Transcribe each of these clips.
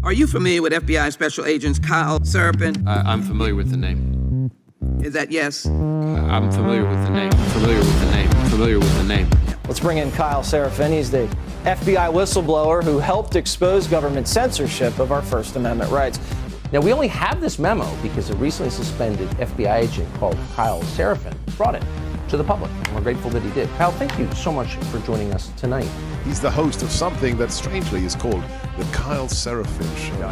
Are you familiar with FBI Special Agents Kyle Seraphin? I'm familiar with the name. Is that yes? I'm familiar with the name. Familiar with the name. Familiar with the name. Let's bring in Kyle Seraphin. He's the FBI whistleblower who helped expose government censorship of our First Amendment rights. Now, we only have this memo because a recently suspended FBI agent called Kyle Seraphin brought it to the public. And we're grateful that he did. Kyle, thank you so much for joining us tonight. He's the host of something that strangely is called the Kyle Seraphin Show.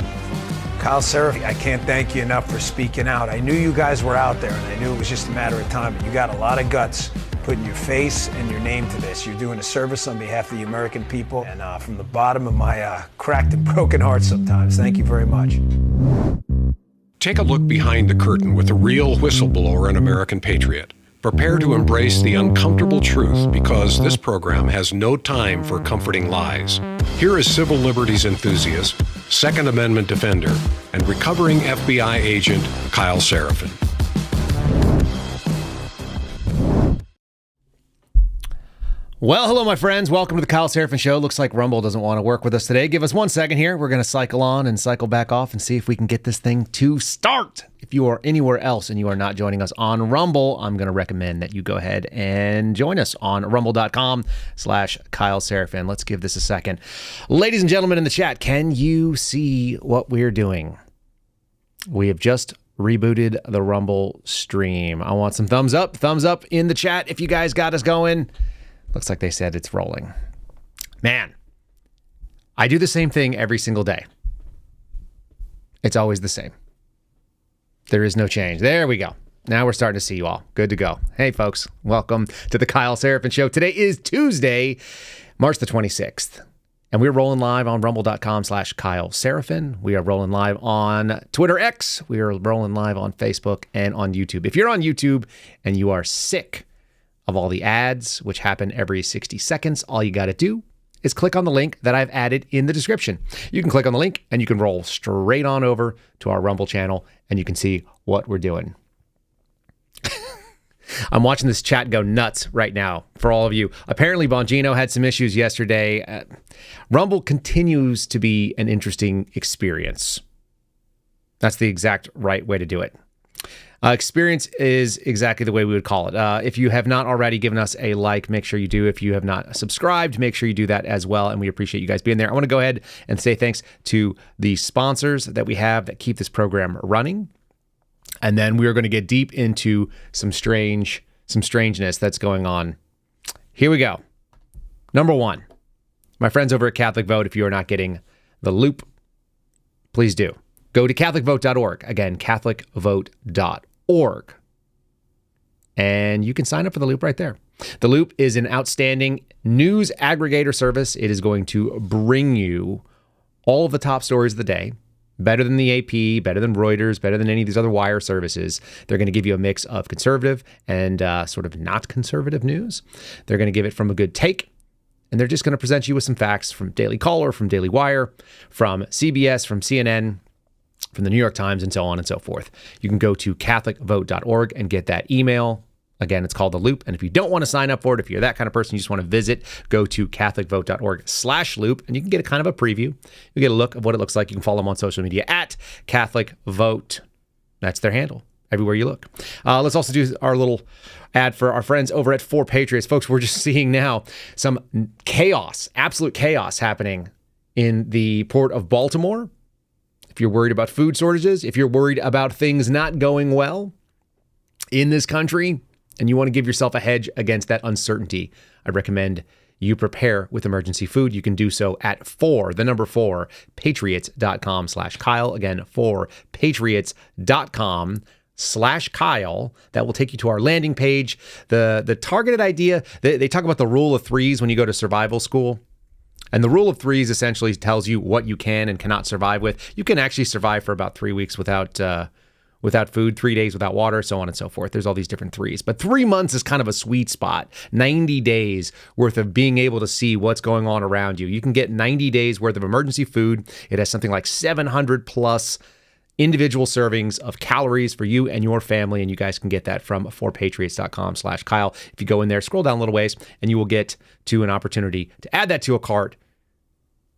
Kyle Seraphin, I can't thank you enough for speaking out. I knew you guys were out there, and I knew it was just a matter of time, but you got a lot of guts putting your face and your name to this. You're doing a service on behalf of the American people, and from the bottom of my cracked and broken heart sometimes, thank you very much. Take a look behind the curtain with a real whistleblower and American patriot. Prepare to embrace the uncomfortable truth because this program has no time for comforting lies. Here is civil liberties enthusiast, Second Amendment defender, and recovering FBI agent Kyle Seraphin. Well, hello, my friends. Welcome to the Kyle Seraphin Show. Looks like Rumble doesn't want to work with us today. Give us 1 second here. We're going to cycle on and cycle back off and see if we can get this thing to start. If you are anywhere else and you are not joining us on Rumble, I'm going to recommend that you go ahead and join us on rumble.com/Kyle Seraphin. Let's give this a second. Ladies and gentlemen in the chat, can you see what we're doing? We have just rebooted the Rumble stream. I want some thumbs up in the chat if you guys got us going. Looks like they said it's rolling. Man, I do the same thing every single day. It's always the same. There is no change. There we go. Now we're starting to see you all. Good to go. Hey, folks. Welcome to the Kyle Seraphin Show. Today is Tuesday, March the 26th. And we're rolling live on rumble.com/Kyle Seraphin. We are rolling live on Twitter X. We are rolling live on Facebook and on YouTube. If you're on YouTube and you are sick of all the ads, which happen every 60 seconds, all you got to do is click on the link that I've added in the description. You can click on the link and you can roll straight on over to our Rumble channel and you can see what we're doing. I'm watching this chat go nuts right now for all of you. Apparently, Bongino had some issues yesterday. Rumble continues to be an interesting experience. That's the exact right way to do it. Experience is exactly the way we would call it. If you have not already given us a like, make sure you do. If you have not subscribed, make sure you do that as well. And we appreciate you guys being there. I want to go ahead and say thanks to the sponsors that we have that keep this program running. And then we are going to get deep into some strangeness that's going on. Here we go. Number one, my friends over at Catholic Vote, if you are not getting the loop, please do. Go to CatholicVote.org. Again, CatholicVote.org. And you can sign up for The Loop right there. The Loop is an outstanding news aggregator service. It is going to bring you all of the top stories of the day. Better than the AP, better than Reuters, better than any of these other wire services. They're going to give you a mix of conservative and sort of not conservative news. They're going to give it from a good take. And they're just going to present you with some facts from Daily Caller, from Daily Wire, from CBS, from CNN, from the New York Times, and so on and so forth. You can go to CatholicVote.org and get that email. Again, it's called The Loop. And if you don't want to sign up for it, if you're that kind of person, you just want to visit, go to CatholicVote.org/loop, and you can get a kind of a preview. You get a look of what it looks like. You can follow them on social media at Catholic Vote. That's their handle everywhere you look. Let's also do our little ad for our friends over at 4 Patriots. Folks, we're just seeing now some chaos, absolute chaos happening in the port of Baltimore. If you're worried about food shortages, if you're worried about things not going well in this country, and you want to give yourself a hedge against that uncertainty, I recommend you prepare with emergency food. You can do so at 4, patriots.com/Kyle. Again, patriots.com/Kyle. That will take you to our landing page. The targeted idea, they talk about the rule of threes when you go to survival school. And the rule of threes essentially tells you what you can and cannot survive with. You can actually survive for about 3 weeks without food, 3 days without water, so on and so forth. There's all these different threes. But 3 months is kind of a sweet spot. 90 days worth of being able to see what's going on around you. You can get 90 days worth of emergency food. It has something like 700 plus individual servings of calories for you and your family, and you guys can get that from 4patriots.com/Kyle. If you go in there, scroll down a little ways, and you will get to an opportunity to add that to a cart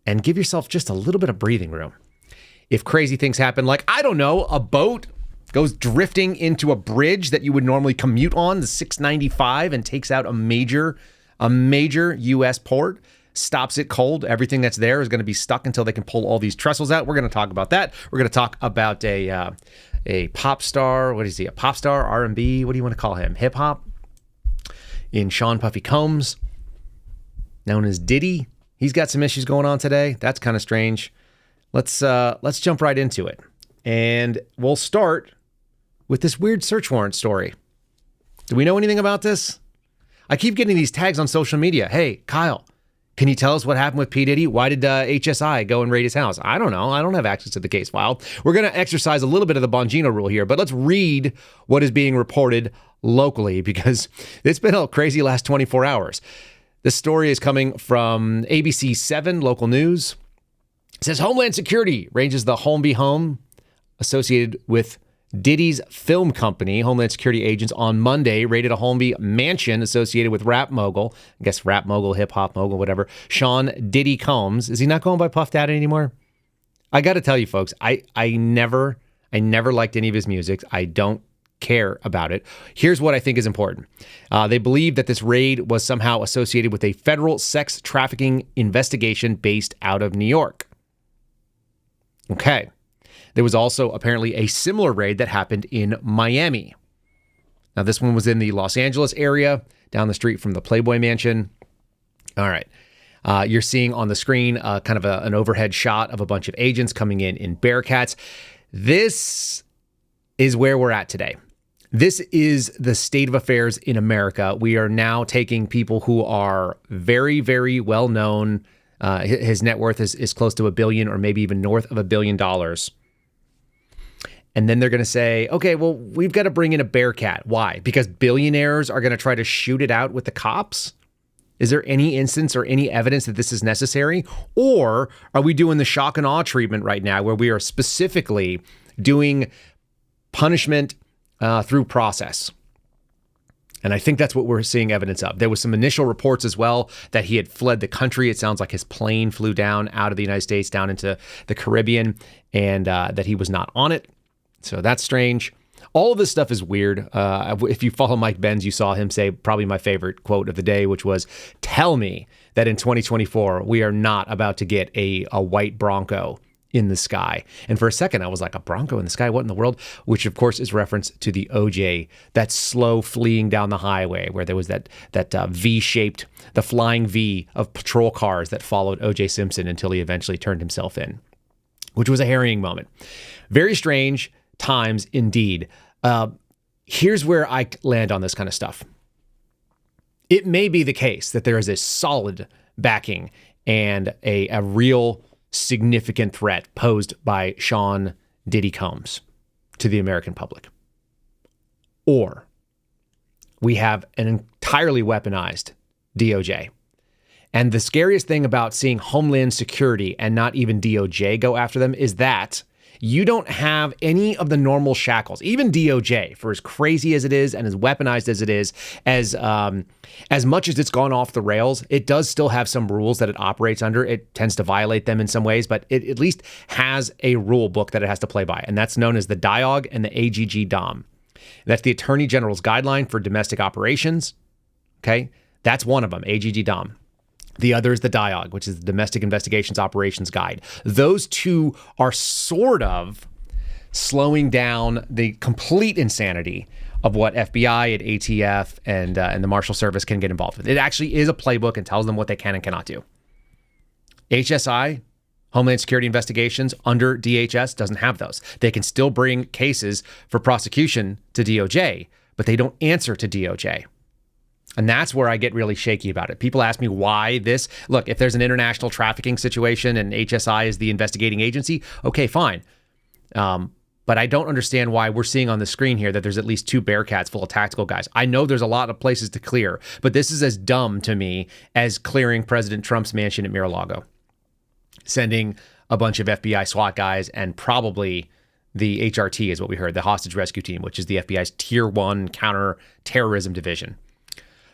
and give yourself just a little bit of breathing room. if crazy things happen, like, I don't know, a boat goes drifting into a bridge that you would normally commute on, the 695, and takes out a major U.S. port, stops it cold. Everything that's there is going to be stuck until they can pull all these trestles out. We're going to talk about that. We're going to talk about a pop star. What is he? A pop star? R&B? What do you want to call him? Hip hop? In Sean Puffy Combs, known as Diddy. He's got some issues going on today. That's kind of strange. Let's jump right into it. And we'll start with this weird search warrant story. Do we know anything about this? I keep getting these tags on social media. Hey, Kyle, can you tell us what happened with P. Diddy? Why did HSI go and raid his house? I don't know. I don't have access to the case file. We're going to exercise a little bit of the Bongino rule here, but let's read what is being reported locally, because it's been a crazy last 24 hours. This story is coming from ABC 7 local news. It says Homeland Security ranges the Holmby home associated with Diddy's film company. Homeland Security agents on Monday raided a Holmby mansion associated with rap mogul, I guess rap mogul, hip hop mogul, whatever, Sean Diddy Combs. Is he not going by Puff Daddy anymore? I got to tell you, folks, I never liked any of his music. I don't care about it. Here's what I think is important. They believe that this raid was somehow associated with a federal sex trafficking investigation based out of New York. Okay. There was also apparently a similar raid that happened in Miami. Now, this one was in the Los Angeles area, down the street from the Playboy Mansion. All right. You're seeing on the screen kind of an overhead shot of a bunch of agents coming in Bearcats. This is where we're at today. This is the state of affairs in America. We are now taking people who are very, very well known. His net worth is close to $1 billion, or maybe even north of $1 billion. And then they're going to say, okay, well, we've got to bring in a Bearcat. Why? Because billionaires are going to try to shoot it out with the cops? Is there any instance or any evidence that this is necessary? Or are we doing the shock and awe treatment right now, where we are specifically doing punishment through process? And I think that's what we're seeing evidence of. There was some initial reports as well that he had fled the country. It sounds like his plane flew down out of the United States down into the Caribbean, and that he was not on it. So that's strange. All of this stuff is weird. If you follow Mike Benz, you saw him say probably my favorite quote of the day, which was, tell me that in 2024, we are not about to get a white Bronco in the sky. And for a second, I was like, a Bronco in the sky? What in the world? Which, of course, is reference to the OJ, that slow fleeing down the highway where there was that V-shaped, the flying V of patrol cars that followed OJ Simpson until he eventually turned himself in, which was a harrying moment. Very strange times indeed. Here's where I land on this kind of stuff. It may be the case that there is a solid backing and a real significant threat posed by Sean Diddy Combs to the American public. Or we have an entirely weaponized DOJ. And the scariest thing about seeing Homeland Security and not even DOJ go after them is that you don't have any of the normal shackles. Even DOJ, for as crazy as it is and as weaponized as it is, as much as it's gone off the rails, it does still have some rules that it operates under. It tends to violate them in some ways, but it at least has a rule book that it has to play by, and that's known as the DIOG and the AGG DOM. That's the Attorney General's Guideline for Domestic Operations. Okay, that's one of them, AGG DOM. The other is the DIOG, which is the Domestic Investigations Operations Guide. Those two are sort of slowing down the complete insanity of what FBI and ATF and the Marshal Service can get involved with. It actually is a playbook and tells them what they can and cannot do. HSI, Homeland Security Investigations, under DHS, doesn't have those. They can still bring cases for prosecution to DOJ, but they don't answer to DOJ. And that's where I get really shaky about it. People ask me why this. Look, if there's an international trafficking situation and HSI is the investigating agency, okay, fine. But I don't understand why we're seeing on the screen here that there's at least 2 Bearcats full of tactical guys. I know there's a lot of places to clear, but this is as dumb to me as clearing President Trump's mansion at Mar-a-Lago, sending a bunch of FBI SWAT guys and probably the HRT is what we heard, the Hostage Rescue Team, which is the FBI's Tier 1 counter-terrorism division.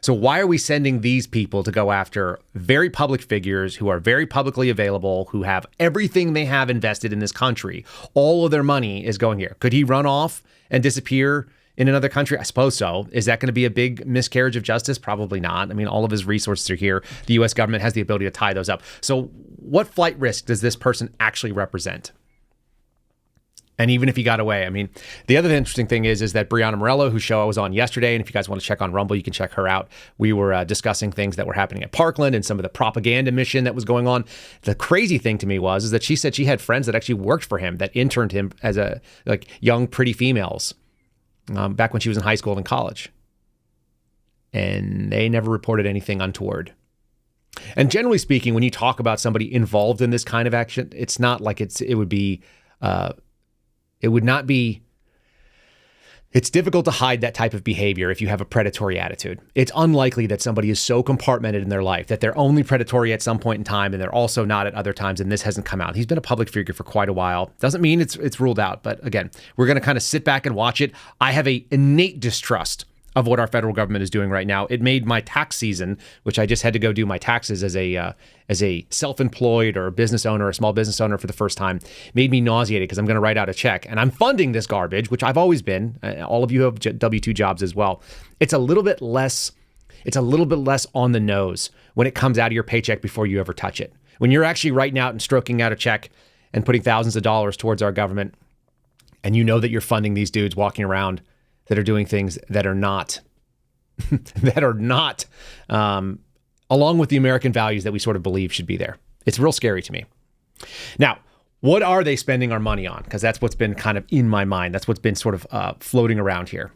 So why are we sending these people to go after very public figures who are very publicly available, who have everything they have invested in this country? All of their money is going here. Could he run off and disappear in another country? I suppose so. Is that going to be a big miscarriage of justice? Probably not. I mean, all of his resources are here. The U.S. government has the ability to tie those up. So what flight risk does this person actually represent? And even if he got away, I mean, the other interesting thing is that Brianna Morello, whose show I was on yesterday, and if you guys want to check on Rumble, you can check her out. We were discussing things that were happening at Parkland and some of the propaganda mission that was going on. The crazy thing to me is that she said she had friends that actually worked for him, that interned him as young, pretty females back when she was in high school and college. And they never reported anything untoward. And generally speaking, when you talk about somebody involved in this kind of action, it's not like it's difficult to hide that type of behavior if you have a predatory attitude. It's unlikely that somebody is so compartmented in their life that they're only predatory at some point in time and they're also not at other times, and this hasn't come out. He's been a public figure for quite a while. Doesn't mean it's ruled out, but again, we're going to kind of sit back and watch it. I have a innate distrust of what our federal government is doing right now. It made my tax season, which I just had to go do my taxes as a self-employed or a business owner, a small business owner for the first time, made me nauseated because I'm going to write out a check and I'm funding this garbage, which I've always been. All of you have W-2 jobs as well. It's a little bit less on the nose when it comes out of your paycheck before you ever touch it. When you're actually writing out and stroking out a check and putting thousands of dollars towards our government, and you know that you're funding these dudes walking around that are doing things that are not, along with the American values that we sort of believe should be there. It's real scary to me. Now, what are they spending our money on? Because that's what's been kind of in my mind. That's what's been sort of floating around here.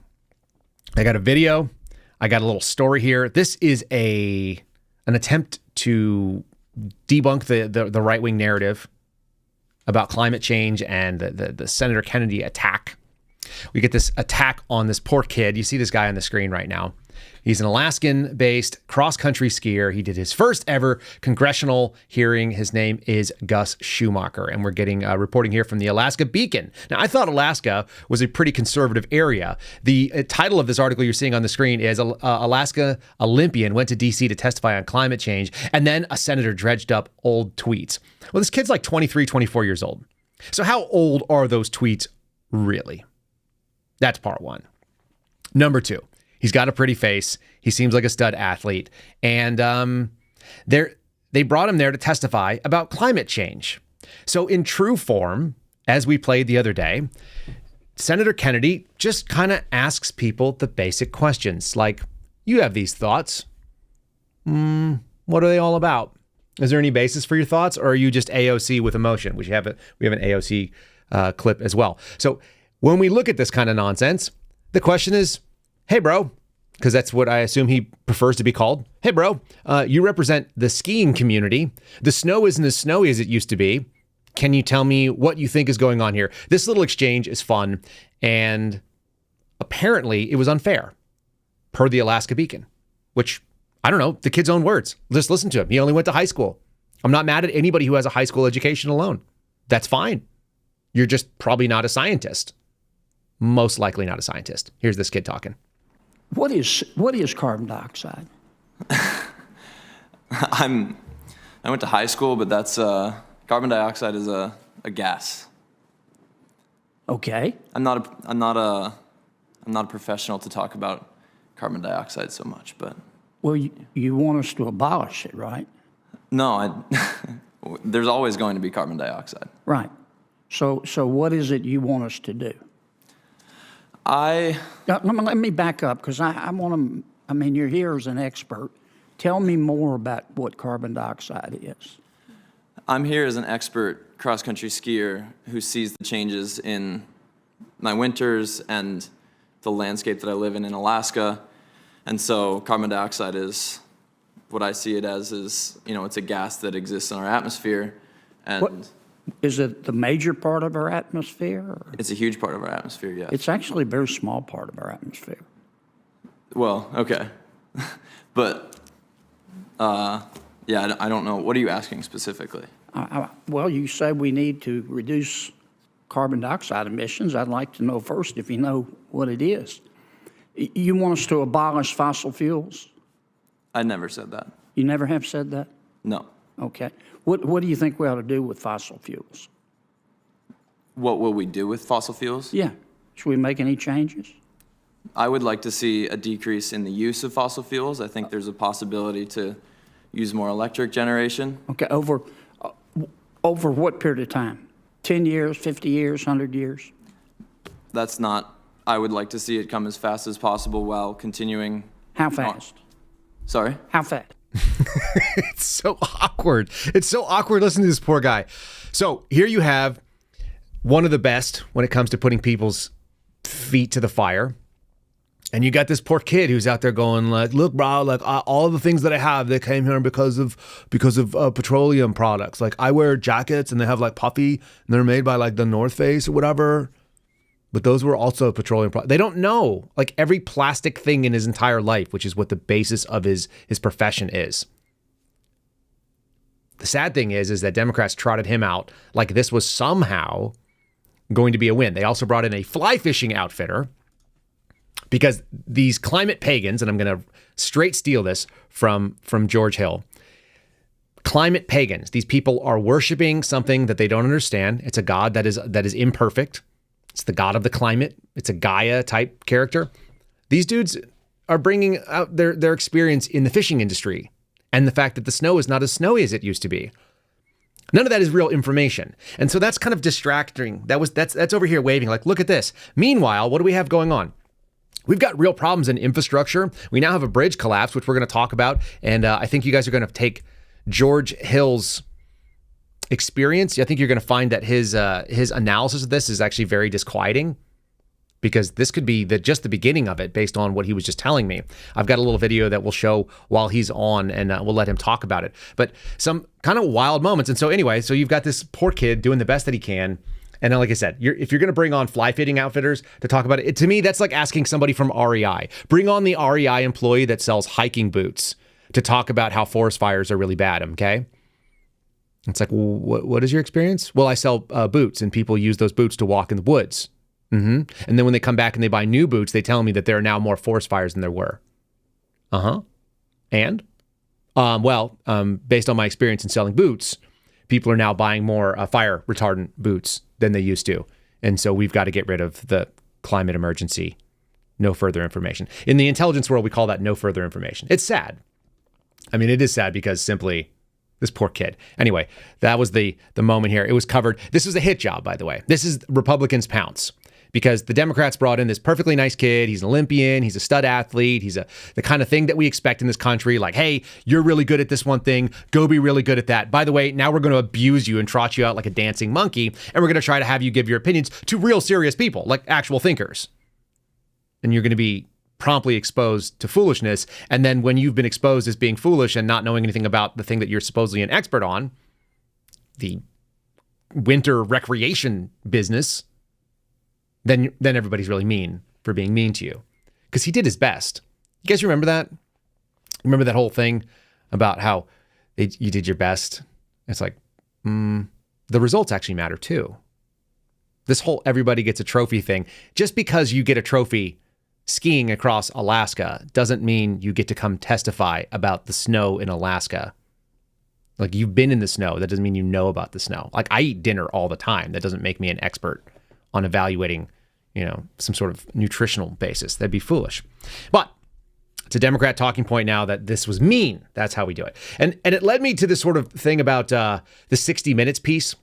I got a video. I got a little story here. This is an attempt to debunk the right-wing narrative about climate change and the Senator Kennedy attack. We get this attack on this poor kid. You see this guy on the screen right now. He's an Alaskan-based cross-country skier. He did his first ever congressional hearing. His name is Gus Schumacher, and we're getting reporting here from the Alaska Beacon. Now, I thought Alaska was a pretty conservative area. The title of this article you're seeing on the screen is Alaska Olympian went to D.C. to testify on climate change, and then a senator dredged up old tweets. Well, this kid's like 23, 24 years old. So how old are those tweets really? That's part one. Number two, he's got a pretty face. He seems like a stud athlete. And they brought him there to testify about climate change. So in true form, as we played the other day, Senator Kennedy just kind of asks people the basic questions like, you have these thoughts. What are they all about? Is there any basis for your thoughts, or are you just AOC with emotion? We have an AOC clip as well. So when we look at this kind of nonsense, the question is, hey, bro, because that's what I assume he prefers to be called. Hey, bro, you represent the skiing community. The snow isn't as snowy as it used to be. Can you tell me what you think is going on here? This little exchange is fun, and apparently it was unfair, per the Alaska Beacon, which, I don't know, the kid's own words. Just listen to him. He only went to high school. I'm not mad at anybody who has a high school education alone. That's fine. You're just probably not a scientist. Most likely not a scientist. Here's this kid talking. What is carbon dioxide? I went to high school, but that's carbon dioxide is a gas. Okay. I'm not a professional to talk about carbon dioxide so much, but well, you want us to abolish it, right? No, there's always going to be carbon dioxide. Right. So what is it you want us to do? Let me back up, because I want to, I mean, you're here as an expert. Tell me more about what carbon dioxide is. I'm here as an expert cross-country skier who sees the changes in my winters and the landscape that I live in Alaska. And so carbon dioxide is what I see it as is, it's a gas that exists in our atmosphere. And is it the major part of our atmosphere? Or? It's a huge part of our atmosphere, yes. It's actually a very small part of our atmosphere. Well, okay. But, I don't know. What are you asking specifically? Well, you say we need to reduce carbon dioxide emissions. I'd like to know first if you know what it is. You want us to abolish fossil fuels? I never said that. You never have said that? No. Okay. What do you think we ought to do with fossil fuels? What will we do with fossil fuels? Yeah. Should we make any changes? I would like to see a decrease in the use of fossil fuels. I think there's a possibility to use more electric generation. Okay. Over what period of time? 10 years, 50 years, 100 years? That's not, I would like to see it come as fast as possible while continuing. How fast? Sorry? How fast? It's so awkward. It's so awkward listening to this poor guy. So here you have one of the best when it comes to putting people's feet to the fire. And you got this poor kid who's out there going like, look, bro, like all the things that I have, they came here because of petroleum products. Like I wear jackets and they have like puffy and they're made by like the North Face or whatever. But those were also petroleum products. They don't know like every plastic thing in his entire life, which is what the basis of his profession is. The sad thing is that Democrats trotted him out like this was somehow going to be a win. They also brought in a fly fishing outfitter because these climate pagans, and I'm going to straight steal this from George Hill, climate pagans, these people are worshiping something that they don't understand. It's a god that is imperfect. It's the god of the climate. It's a Gaia type character. These dudes are bringing out their experience in the fishing industry and the fact that the snow is not as snowy as it used to be. None of that is real information. And so that's kind of distracting. That's over here waving like, look at this. Meanwhile, what do we have going on? We've got real problems in infrastructure. We now have a bridge collapse, which we're going to talk about. And I think you guys are going to take George Hill's experience. I think you're going to find that his analysis of this is actually very disquieting, because this could be just the beginning of it based on what he was just telling me. I've got a little video that we'll show while he's on, and we'll let him talk about it. But some kind of wild moments. And so anyway, so you've got this poor kid doing the best that he can. And then, like I said, if you're going to bring on fly fitting outfitters to talk about it, to me, that's like asking somebody from REI. Bring on the REI employee that sells hiking boots to talk about how forest fires are really bad, okay? It's like, well, what is your experience? Well, I sell boots, and people use those boots to walk in the woods. And then when they come back and they buy new boots, they tell me that there are now more forest fires than there were. And? Based on my experience in selling boots, people are now buying more fire retardant boots than they used to. And so we've got to get rid of the climate emergency. No further information. In the intelligence world, we call that no further information. It's sad. I mean, it is sad because simply this poor kid. Anyway, that was the moment here. It was covered. This was a hit job, by the way. This is Republicans pounce, because the Democrats brought in this perfectly nice kid. He's an Olympian. He's a stud athlete. He's the kind of thing that we expect in this country. Like, hey, you're really good at this one thing. Go be really good at that. By the way, now we're going to abuse you and trot you out like a dancing monkey. And we're going to try to have you give your opinions to real serious people, like actual thinkers. And you're going to be promptly exposed to foolishness. And then when you've been exposed as being foolish and not knowing anything about the thing that you're supposedly an expert on, the winter recreation business, then everybody's really mean for being mean to you. Because he did his best. You guys remember that? Remember that whole thing about how you did your best? It's like, the results actually matter too. This whole everybody gets a trophy thing. Just because you get a trophy skiing across Alaska doesn't mean you get to come testify about the snow in Alaska. Like, you've been in the snow. That doesn't mean you know about the snow. Like, I eat dinner all the time. That doesn't make me an expert on evaluating, some sort of nutritional basis. That'd be foolish. But it's a Democrat talking point now that this was mean. That's how we do it. And it led me to this sort of thing about the 60 Minutes piece.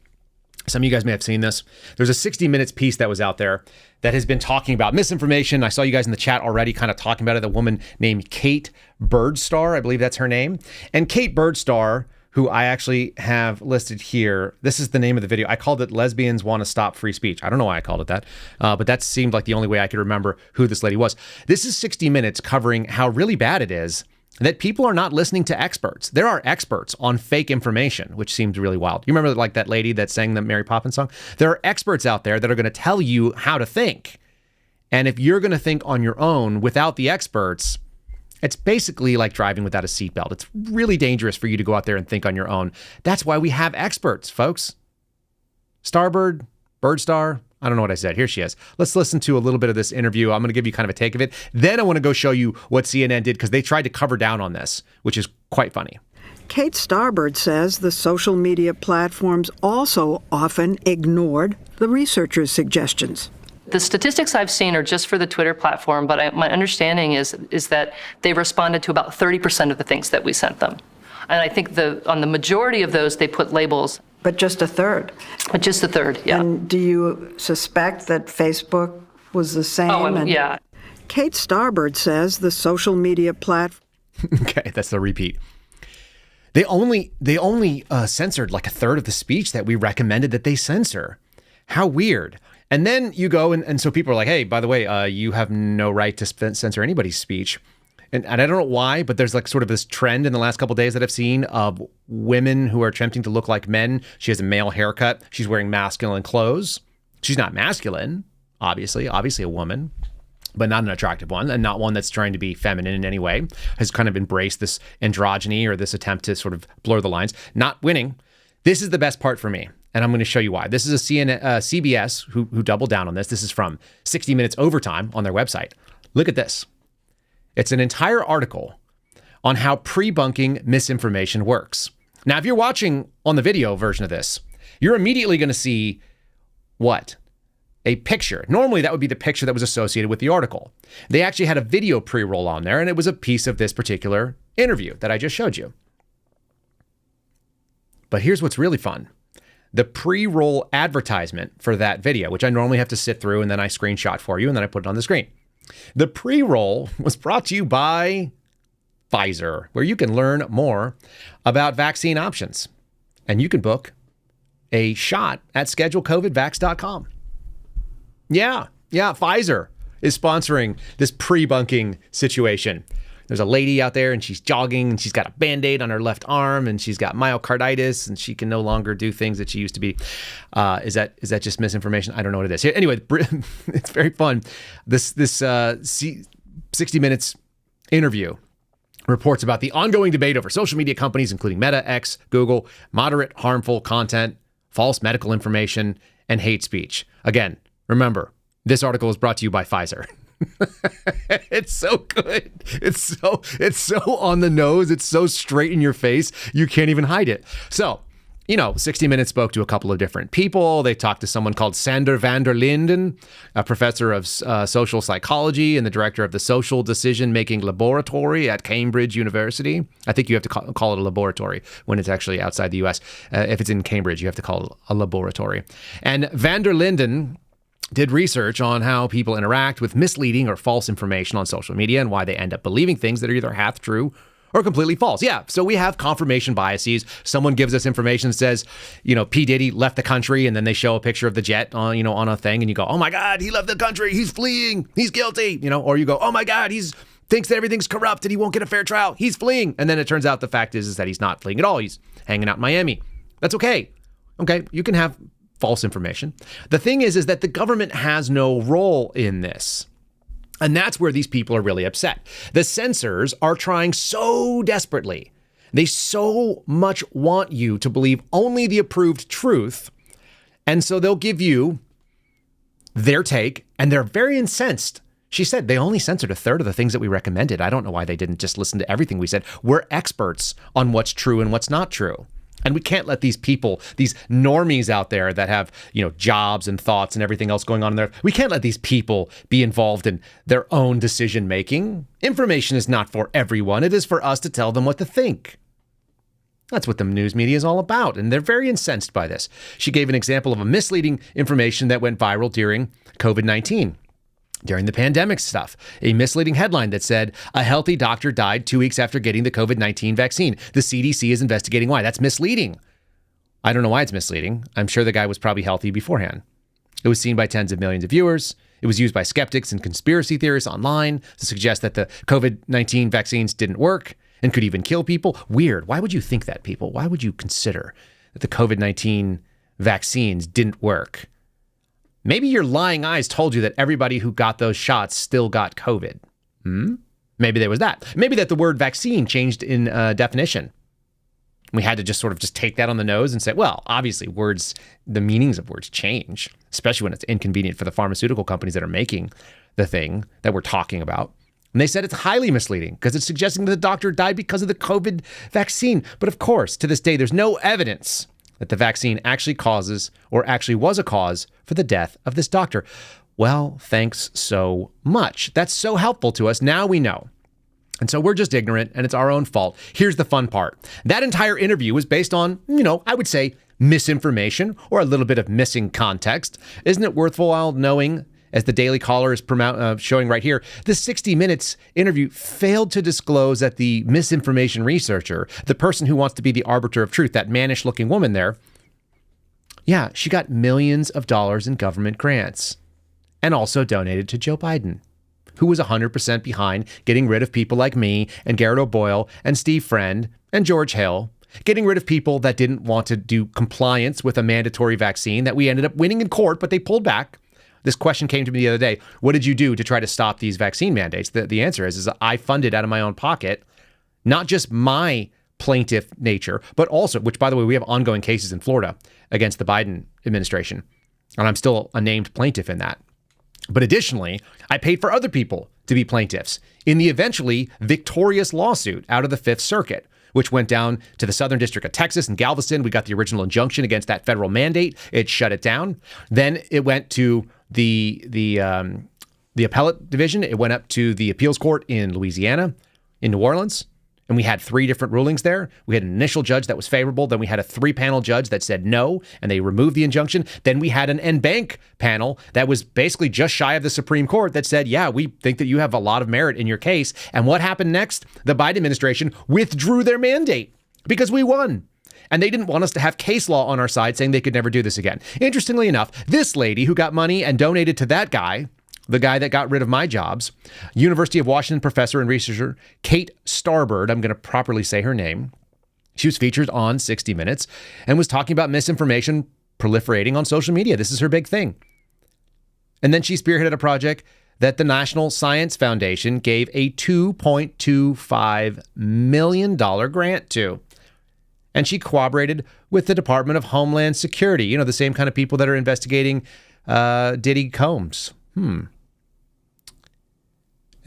Some of you guys may have seen this. There's a 60 Minutes piece that was out there that has been talking about misinformation. I saw you guys in the chat already kind of talking about it. The woman named Kate Birdstar, I believe that's her name. And Kate Birdstar, who I actually have listed here, this is the name of the video. I called it Lesbians Want to Stop Free Speech. I don't know why I called it that, but that seemed like the only way I could remember who this lady was. This is 60 Minutes covering how really bad it is that people are not listening to experts. There are experts on fake information, which seems really wild. You remember like that lady that sang the Mary Poppins song? There are experts out there that are going to tell you how to think. And if you're going to think on your own without the experts, it's basically like driving without a seatbelt. It's really dangerous for you to go out there and think on your own. That's why we have experts, folks. Starbird, Birdstar, I don't know what I said. Here she is. Let's listen to a little bit of this interview. I'm going to give you kind of a take of it. Then I want to go show you what CNN did because they tried to cover down on this, which is quite funny. Kate Starbird says the social media platforms also often ignored the researchers' suggestions. The statistics I've seen are just for the Twitter platform, but my understanding is that they responded to about 30% of the things that we sent them. And I think on the majority of those, they put labels. But just a third? But just a third, yeah. And do you suspect that Facebook was the same? Oh, yeah. Kate Starbird says the social media platform... Okay, that's the repeat. They only censored like a third of the speech that we recommended that they censor. How weird. And then you go and so people are like, hey, by the way, you have no right to censor anybody's speech. And I don't know why, but there's like sort of this trend in the last couple of days that I've seen of women who are attempting to look like men. She has a male haircut. She's wearing masculine clothes. She's not masculine, obviously a woman, but not an attractive one and not one that's trying to be feminine in any way, has kind of embraced this androgyny or this attempt to sort of blur the lines, not winning. This is the best part for me. And I'm going to show you why. This is a CBS who doubled down on this. This is from 60 Minutes Overtime on their website. Look at this. It's an entire article on how pre-bunking misinformation works. Now, if you're watching on the video version of this, you're immediately going to see what? A picture. Normally, that would be the picture that was associated with the article. They actually had a video pre-roll on there, and it was a piece of this particular interview that I just showed you. But here's what's really fun. The pre-roll advertisement for that video, which I normally have to sit through and then I screenshot for you and then I put it on the screen. The pre-roll was brought to you by Pfizer, where you can learn more about vaccine options. And you can book a shot at schedulecovidvax.com. Yeah, Pfizer is sponsoring this pre-bunking situation. There's a lady out there and she's jogging and she's got a Band-Aid on her left arm and she's got myocarditis and she can no longer do things that she used to be. Is that just misinformation? I don't know what it is. Anyway, it's very fun. This 60 Minutes interview reports about the ongoing debate over social media companies, including Meta, X, Google, moderate harmful content, false medical information, and hate speech. Again, remember, this article is brought to you by Pfizer. It's so good. It's so on the nose. It's so straight in your face. You can't even hide it. So, 60 Minutes spoke to a couple of different people. They talked to someone called Sander van der Linden, a professor of social psychology and the director of the Social Decision-Making Laboratory at Cambridge University. I think you have to call it a laboratory when it's actually outside the U.S. If it's in Cambridge, you have to call it a laboratory. And van der Linden did research on how people interact with misleading or false information on social media and why they end up believing things that are either half true or completely false. Yeah, so we have confirmation biases. Someone gives us information that says, P. Diddy left the country, and then they show a picture of the jet on, on a thing, and you go, oh my God, he left the country, he's fleeing, he's guilty, or you go, oh my God, thinks that everything's corrupt and he won't get a fair trial, he's fleeing. And then it turns out the fact is that he's not fleeing at all. He's hanging out in Miami. That's okay. Okay, you can have false information. The thing is that the government has no role in this. And that's where these people are really upset. The censors are trying so desperately. They so much want you to believe only the approved truth. And so they'll give you their take, and they're very incensed. She said they only censored a third of the things that we recommended. I don't know why they didn't just listen to everything we said. We're experts on what's true and what's not true. And we can't let these people, these normies out there that have, jobs and thoughts and everything else going on in there, we can't let these people be involved in their own decision making. Information is not for everyone. It is for us to tell them what to think. That's what the news media is all about. And they're very incensed by this. She gave an example of a misleading information that went viral during COVID-19. During the pandemic stuff, a misleading headline that said a healthy doctor died 2 weeks after getting the COVID-19 vaccine. The CDC is investigating why. That's misleading. I don't know why it's misleading. I'm sure the guy was probably healthy beforehand. It was seen by tens of millions of viewers. It was used by skeptics and conspiracy theorists online to suggest that the COVID-19 vaccines didn't work and could even kill people. Weird. Why would you think that, people? Why would you consider that the COVID-19 vaccines didn't work? Maybe your lying eyes told you that everybody who got those shots still got COVID. Maybe there was that. Maybe that the word vaccine changed in definition. We had to just sort of just take that on the nose and say, well, obviously the meanings of words change, especially when it's inconvenient for the pharmaceutical companies that are making the thing that we're talking about. And they said it's highly misleading because it's suggesting that the doctor died because of the COVID vaccine. But of course, to this day, there's no evidence that the vaccine actually causes or actually was a cause for the death of this doctor. Well, thanks so much. That's so helpful to us. Now we know. And so we're just ignorant and it's our own fault. Here's the fun part. That entire interview was based on, I would say misinformation or a little bit of missing context. Isn't it worthwhile knowing, as the Daily Caller is showing right here, the 60 Minutes interview failed to disclose that the misinformation researcher, the person who wants to be the arbiter of truth, that mannish looking woman there, yeah, she got millions of dollars in government grants and also donated to Joe Biden, who was 100% behind getting rid of people like me and Garrett O'Boyle and Steve Friend and George Hill, getting rid of people that didn't want to do compliance with a mandatory vaccine that we ended up winning in court, but they pulled back. This question came to me the other day. What did you do to try to stop these vaccine mandates? The answer is I funded out of my own pocket, not just my plaintiff nature, but also, which by the way, we have ongoing cases in Florida against the Biden administration. And I'm still a named plaintiff in that. But additionally, I paid for other people to be plaintiffs in the eventually victorious lawsuit out of the Fifth Circuit, which went down to the Southern District of Texas in Galveston. We got the original injunction against that federal mandate. It shut it down. Then it went to the appellate division. It went up to the appeals court in Louisiana, in New Orleans. And we had 3 different rulings there. We had an initial judge that was favorable. Then we had a 3-panel judge that said no, and they removed the injunction. Then we had an en banc panel that was basically just shy of the Supreme Court that said, yeah, we think that you have a lot of merit in your case. And what happened next? The Biden administration withdrew their mandate because we won. And they didn't want us to have case law on our side saying they could never do this again. Interestingly enough, this lady who got money and donated to that guy, the guy that got rid of my jobs, University of Washington professor and researcher Kate Starbird, I'm going to properly say her name. She was featured on 60 Minutes and was talking about misinformation proliferating on social media. This is her big thing. And then she spearheaded a project that the National Science Foundation gave a $2.25 million grant to. And she cooperated with the Department of Homeland Security, the same kind of people that are investigating Diddy Combs. And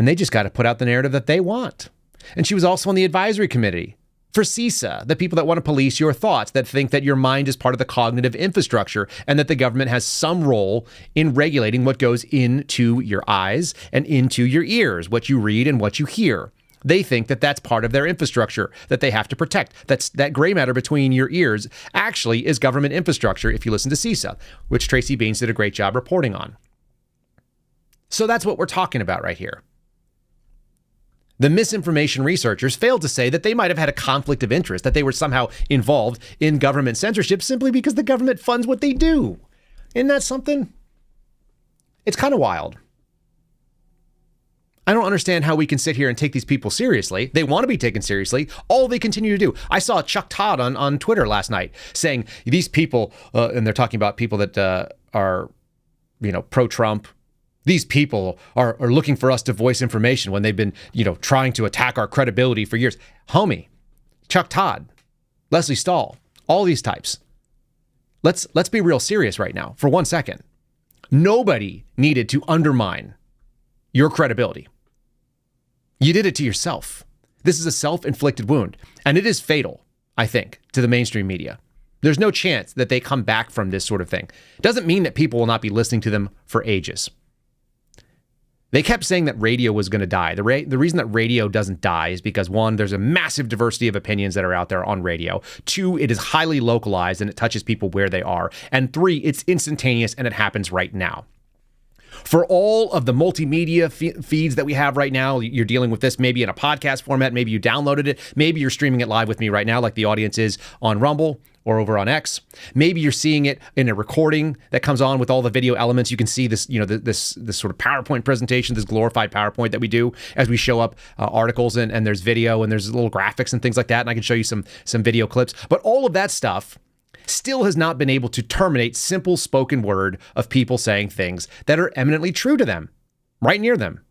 they just got to put out the narrative that they want. And she was also on the advisory committee for CISA, the people that want to police your thoughts, that think that your mind is part of the cognitive infrastructure and that the government has some role in regulating what goes into your eyes and into your ears, what you read and what you hear. They think that that's part of their infrastructure that they have to protect. That gray matter between your ears actually is government infrastructure if you listen to CISA, which Tracy Beans did a great job reporting on. So that's what we're talking about right here. The misinformation researchers failed to say that they might have had a conflict of interest, that they were somehow involved in government censorship simply because the government funds what they do. Isn't that something? It's kind of wild. I don't understand how we can sit here and take these people seriously. They want to be taken seriously. All they continue to do. I saw Chuck Todd on Twitter last night saying these people, and they're talking about people that are, pro-Trump. These people are looking for us to voice information when they've been, trying to attack our credibility for years. Homie, Chuck Todd, Leslie Stahl, all these types. Let's be real serious right now for 1 second. Nobody needed to undermine your credibility. You did it to yourself. This is a self-inflicted wound, and it is fatal, I think, to the mainstream media. There's no chance that they come back from this sort of thing. It doesn't mean that people will not be listening to them for ages. They kept saying that radio was going to die. The reason that radio doesn't die is because 1, there's a massive diversity of opinions that are out there on radio. 2, it is highly localized and it touches people where they are. And 3, it's instantaneous and it happens right now. For all of the multimedia feeds that we have right now, you're dealing with this maybe in a podcast format. Maybe you downloaded it. Maybe you're streaming it live with me right now, like the audience is on Rumble or over on X. Maybe you're seeing it in a recording that comes on with all the video elements. You can see this, this sort of PowerPoint presentation, this glorified PowerPoint that we do as we show up articles and there's video and there's little graphics and things like that. And I can show you some video clips. But all of that stuff still has not been able to terminate simple spoken word of people saying things that are eminently true to them, right near them.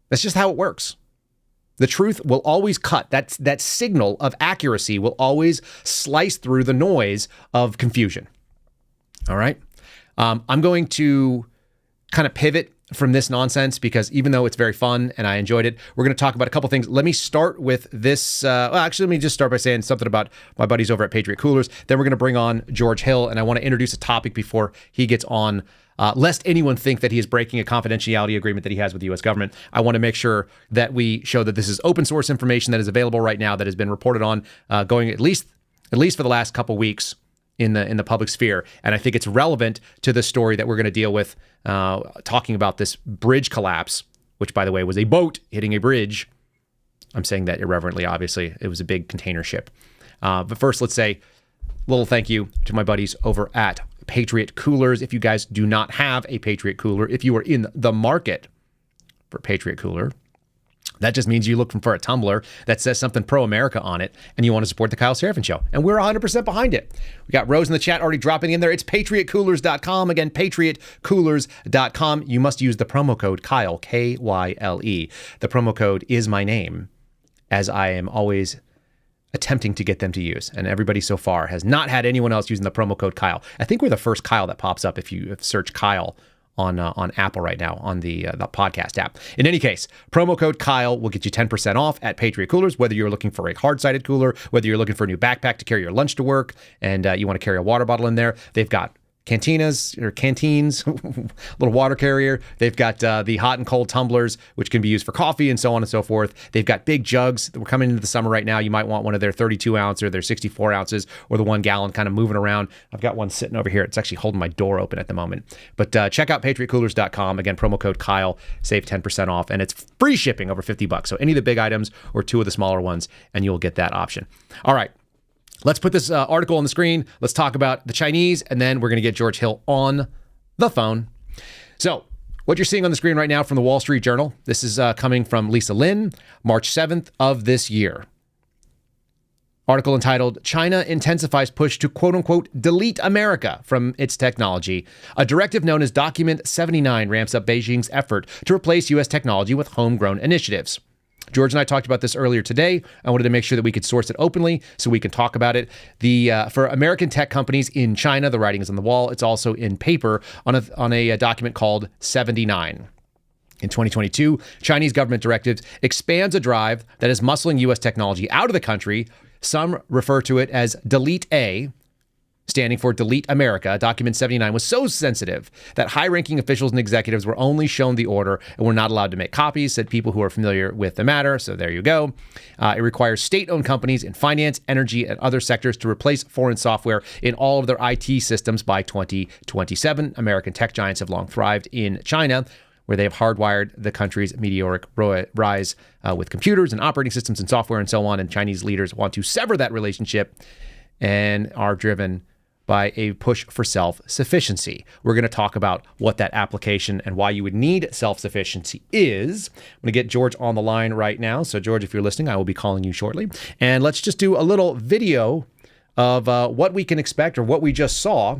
That's just how it works. The truth will always cut. That signal of accuracy will always slice through the noise of confusion. All right. I'm going to kind of pivot from this nonsense because even though it's very fun and I enjoyed it, we're going to talk about a couple things. Let me start with this. Let me just start by saying something about my buddies over at Patriot Coolers. Then we're going to bring on George Hill, and I want to introduce a topic before he gets on. Lest anyone think that he is breaking a confidentiality agreement that he has with the U.S. government, I want to make sure that we show that this is open source information that is available right now, that has been reported on going at least for the last couple weeks in the public sphere. And I think it's relevant to the story that we're going to deal with, talking about this bridge collapse, which, by the way, was a boat hitting a bridge. I'm saying that irreverently, obviously. It was a big container ship. But first, let's say a little thank you to my buddies over at Patriot Coolers. If you guys do not have a Patriot Cooler, if you are in the market for Patriot Cooler, that just means you're looking for a tumbler that says something pro-America on it and you want to support the Kyle Seraphin Show. And we're 100% behind it. We got Rose in the chat already dropping in there. It's patriotcoolers.com. Again, patriotcoolers.com. You must use the promo code Kyle, K-Y-L-E. The promo code is my name, as I am always attempting to get them to use. And everybody so far has not had anyone else using the promo code Kyle. I think we're the first Kyle that pops up if you search Kyle on Apple right now, on the podcast app. In any case, promo code Kyle will get you 10% off at Patriot Coolers, whether you're looking for a hard-sided cooler, whether you're looking for a new backpack to carry your lunch to work, and you want to carry a water bottle in there. They've got canteens, little water carrier. They've got the hot and cold tumblers, which can be used for coffee and so on and so forth. They've got big jugs. We're coming into the summer right now. You might want one of their 32 ounce or their 64 ounces or the 1 gallon kind of moving around. I've got one sitting over here. It's actually holding my door open at the moment. But check out patriotcoolers.com. Again, promo code Kyle, save 10% off, and it's free shipping over $50. So any of the big items or 2 of the smaller ones, and you'll get that option. All right. Let's put this article on the screen. Let's talk about the Chinese, and then we're going to get George Hill on the phone. So what you're seeing on the screen right now from the Wall Street Journal, this is coming from Lisa Lin, March 7th of this year. Article entitled, China Intensifies Push to Quote-Unquote Delete America from Its Technology. A directive known as Document 79 ramps up Beijing's effort to replace U.S. technology with homegrown initiatives. George and I talked about this earlier today. I wanted to make sure that we could source it openly so we can talk about it. For American tech companies in China, the writing is on the wall. It's also in paper on a document called 79. In 2022, Chinese government directives expands a drive that is muscling U.S. technology out of the country. Some refer to it as Delete A, standing for Delete America. Document 79 was so sensitive that high-ranking officials and executives were only shown the order and were not allowed to make copies, said people who are familiar with the matter. So there you go. It requires state-owned companies in finance, energy, and other sectors to replace foreign software in all of their IT systems by 2027. American tech giants have long thrived in China, where they have hardwired the country's meteoric rise with computers and operating systems and software and so on. And Chinese leaders want to sever that relationship and are driven by a push for self-sufficiency. We're going to talk about what that application and why you would need self-sufficiency is. I'm going to get George on the line right now. So George, if you're listening, I will be calling you shortly. And let's just do a little video of what we can expect or what we just saw.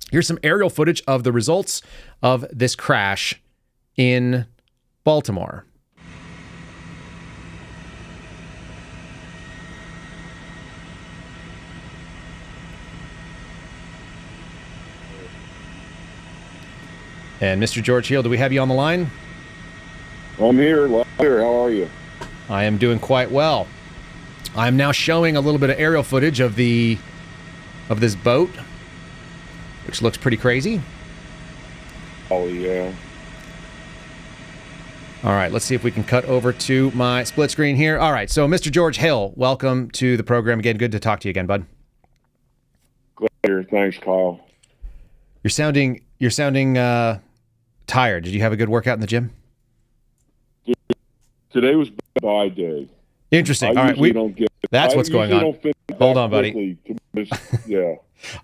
Here's some aerial footage of the results of this crash in Baltimore. And Mr. George Hill, do we have you on the line? I'm here. How are you? I am doing quite well. I'm now showing a little bit of aerial footage of this boat, which looks pretty crazy. Oh, yeah. All right, let's see if we can cut over to my split screen here. All right, so Mr. George Hill, welcome to the program again. Good to talk to you again, bud. Glad to hear. Thanks, Kyle. You're sounding tired. Did you have a good workout in the gym? Today was bye day. Interesting. All right, that's what's going on. Hold on, buddy. Yeah.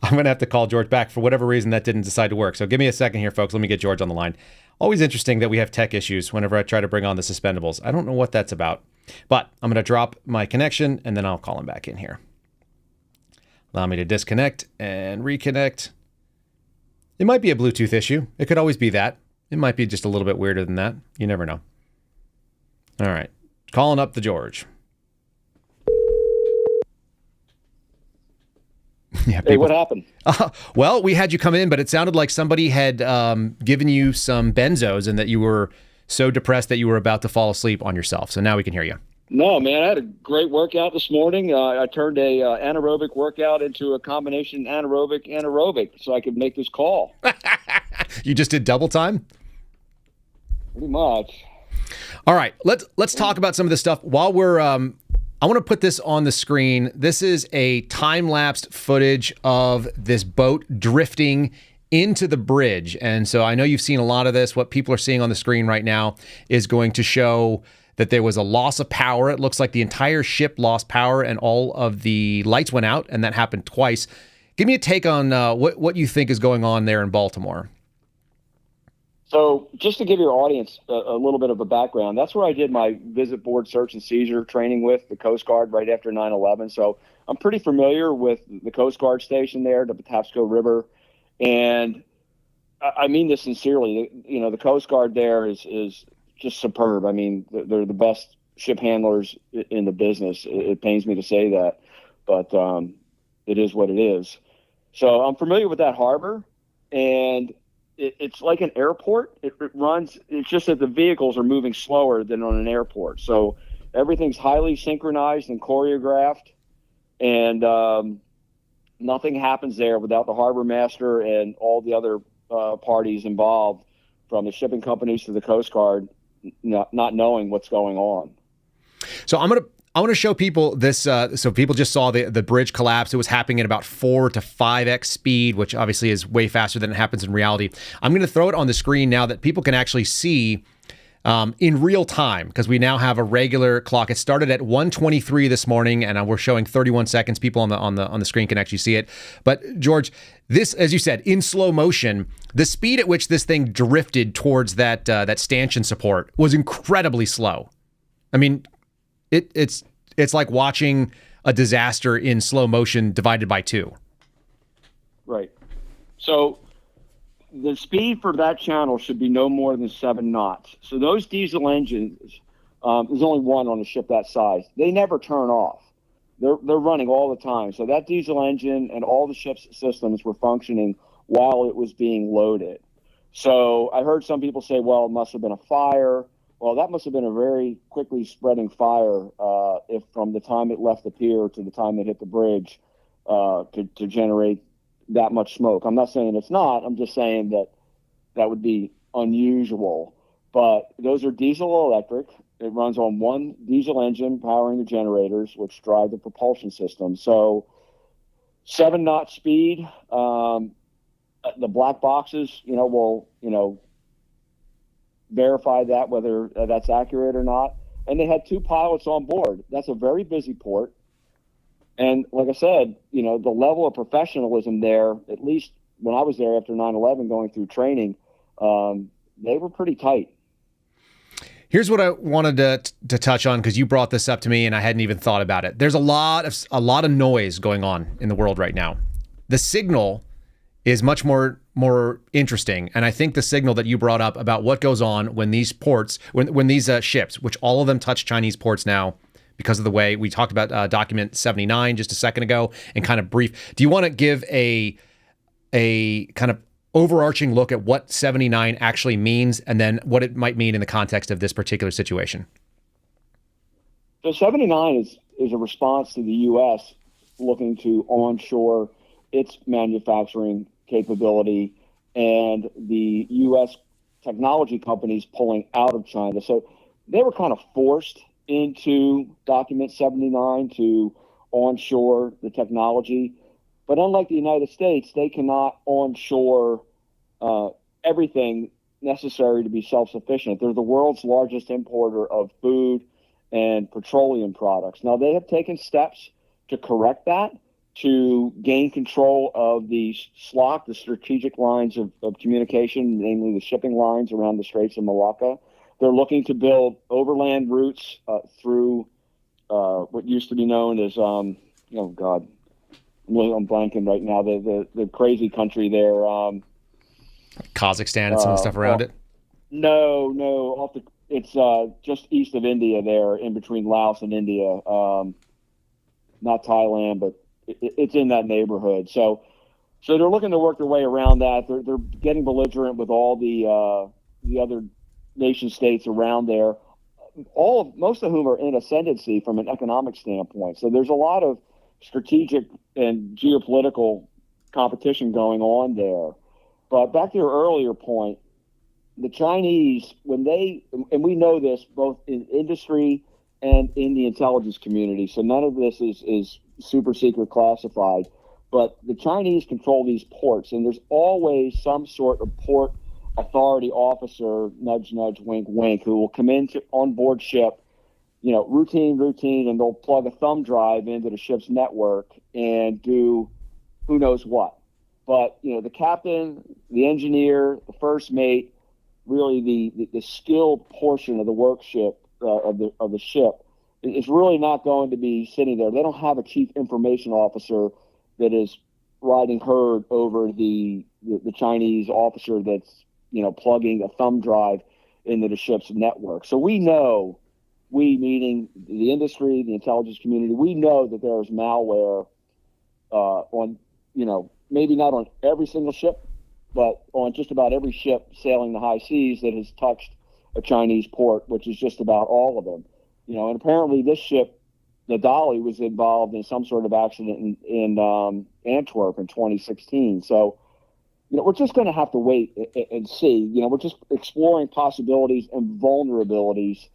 I'm going to have to call George back. For whatever reason, that didn't decide to work. So give me a second here, folks. Let me get George on the line. Always interesting that we have tech issues whenever I try to bring on the Suspendables. I don't know what that's about. But I'm going to drop my connection, and then I'll call him back in here. Allow me to disconnect and reconnect. It might be a Bluetooth issue. It could always be that. It might be just a little bit weirder than that. You never know. All right. Calling up the George. Yeah, hey, what happened? Well, we had you come in, but it sounded like somebody had given you some benzos and that you were so depressed that you were about to fall asleep on yourself. So now we can hear you. No, man, I had a great workout this morning. I turned a anaerobic workout into a combination anaerobic so I could make this call. You just did double time? Pretty much. All right, let's talk about some of this stuff while we're I want to put this on the screen. This is a time-lapsed footage of this boat drifting into the bridge. And so I know you've seen a lot of this. What people are seeing on the screen right now is going to show that there was a loss of power. It looks like the entire ship lost power and all of the lights went out, and that happened twice. Give me a take on what you think is going on there in Baltimore. So just to give your audience a little bit of a background, that's where I did my visit board search and seizure training with the Coast Guard right after 9/11. So I'm pretty familiar with the Coast Guard station there, the Patapsco River. And I mean this sincerely. You know, the Coast Guard there is just superb. I mean, they're the best ship handlers in the business. It pains me to say that, but it is what it is. So I'm familiar with that harbor, and it's like an airport. It runs. It's just that the vehicles are moving slower than on an airport. So everything's highly synchronized and choreographed, and nothing happens there without the harbor master and all the other parties involved, from the shipping companies to the Coast Guard, not knowing what's going on. So I want to show people this. So people just saw the bridge collapse. It was happening at about 4 to 5x speed, which obviously is way faster than it happens in reality. I'm going to throw it on the screen now that people can actually see in real time, because we now have a regular clock. It started at 1:23 this morning, and we're showing 31 seconds. People on the screen can actually see it. But George, this, as you said, in slow motion, the speed at which this thing drifted towards that stanchion support was incredibly slow. I mean, it's like watching a disaster in slow motion divided by 2. Right. So the speed for that channel should be no more than 7 knots. So those diesel engines, there's only one on a ship that size. They never turn off. They're running all the time. So that diesel engine and all the ship's systems were functioning while it was being loaded. So I heard some people say, well, it must have been a fire. Well, that must have been a very quickly spreading fire if from the time it left the pier to the time it hit the bridge to generate that much smoke. I'm not saying it's not. I'm just saying that would be unusual. But those are diesel electric. It runs on one diesel engine powering the generators, which drive the propulsion system. So 7 knot speed. The black boxes, will, verify that, whether that's accurate or not. And they had 2 pilots on board. That's a very busy port. And like I said, the level of professionalism there, at least when I was there after 9/11 going through training, they were pretty tight. Here's what I wanted to touch on, because you brought this up to me and I hadn't even thought about it. There's a lot of noise going on in the world right now. The signal is much more interesting. And I think the signal that you brought up about what goes on when these ports, when these ships, which all of them touch Chinese ports now because of the way we talked about document 79 just a second ago, and kind of brief. Do you want to give a kind of overarching look at what 79 actually means, and then what it might mean in the context of this particular situation? So 79 is a response to the U.S. looking to onshore its manufacturing capability and the U.S. technology companies pulling out of China. So they were kind of forced into document 79 to onshore the technology. But unlike the United States, they cannot onshore everything necessary to be self-sufficient. They're the world's largest importer of food and petroleum products. Now, they have taken steps to correct that, to gain control of the SLOC, the strategic lines of communication, namely the shipping lines around the Straits of Malacca. They're looking to build overland routes through what used to be known as, I'm blanking right now, the crazy country there. Kazakhstan and some of the stuff around it? No, It's just east of India there, in between Laos and India. Not Thailand, but it's in that neighborhood. So they're looking to work their way around that. They're getting belligerent with all the other nation states around there. Most of whom are in ascendancy from an economic standpoint. So there's a lot of strategic and geopolitical competition going on there. But back to your earlier point, the Chinese, and we know this both in industry and in the intelligence community, so none of this is super secret classified, but the Chinese control these ports, and there's always some sort of port authority officer, nudge, nudge, wink, wink, who will come into on board ship, routine, and they'll plug a thumb drive into the ship's network and do who knows what. But, the captain, the engineer, the first mate, really the skilled portion of the workship of the ship is really not going to be sitting there. They don't have a chief information officer that is riding herd over the Chinese officer that's plugging a thumb drive into the ship's network. So we know, meaning the industry, the intelligence community, we know that there is malware on, maybe not on every single ship, but on just about every ship sailing the high seas that has touched a Chinese port, which is just about all of them. And apparently this ship, the Dolly, was involved in some sort of accident in Antwerp in 2016. So, we're just going to have to wait and see. We're just exploring possibilities and vulnerabilities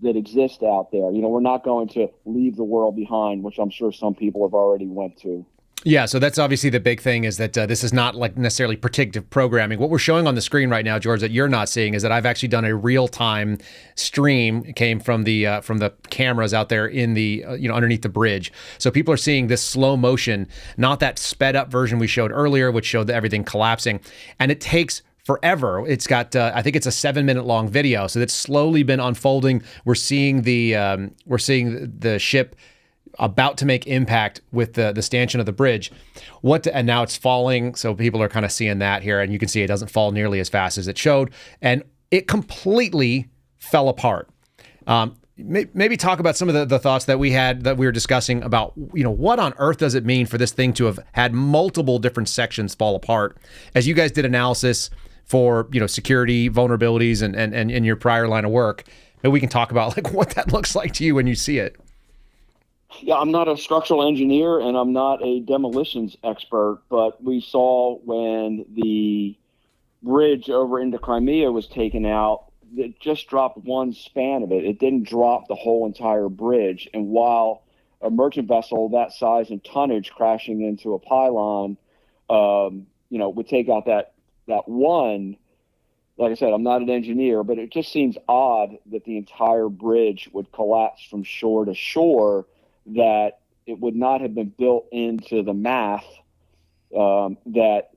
that exist out there. We're not going to leave the world behind, which I'm sure some people have already went to. Yeah, so that's obviously the big thing, is that this is not like necessarily predictive programming. What we're showing on the screen right now, George, that you're not seeing, is that I've actually done a real-time stream. It came from the cameras out there in the underneath the bridge. So people are seeing this slow motion, not that sped up version we showed earlier, which showed everything collapsing, and it takes forever. It's got I think it's a 7-minute long video, so it's slowly been unfolding. We're seeing the ship about to make impact with the stanchion of the bridge. And now it's falling, so people are kind of seeing that here, and you can see it doesn't fall nearly as fast as it showed, and it completely fell apart. Maybe talk about some of the thoughts that we were discussing about, what on earth does it mean for this thing to have had multiple different sections fall apart? As you guys did analysis for, security vulnerabilities and in your prior line of work, maybe we can talk about like what that looks like to you when you see it. Yeah, I'm not a structural engineer and I'm not a demolitions expert, but we saw when the bridge over into Crimea was taken out, it just dropped one span of it. It didn't drop the whole entire bridge. And while a merchant vessel that size and tonnage crashing into a pylon, would take out that one, like I said, I'm not an engineer, but it just seems odd that the entire bridge would collapse from shore to shore, that it would not have been built into the math, that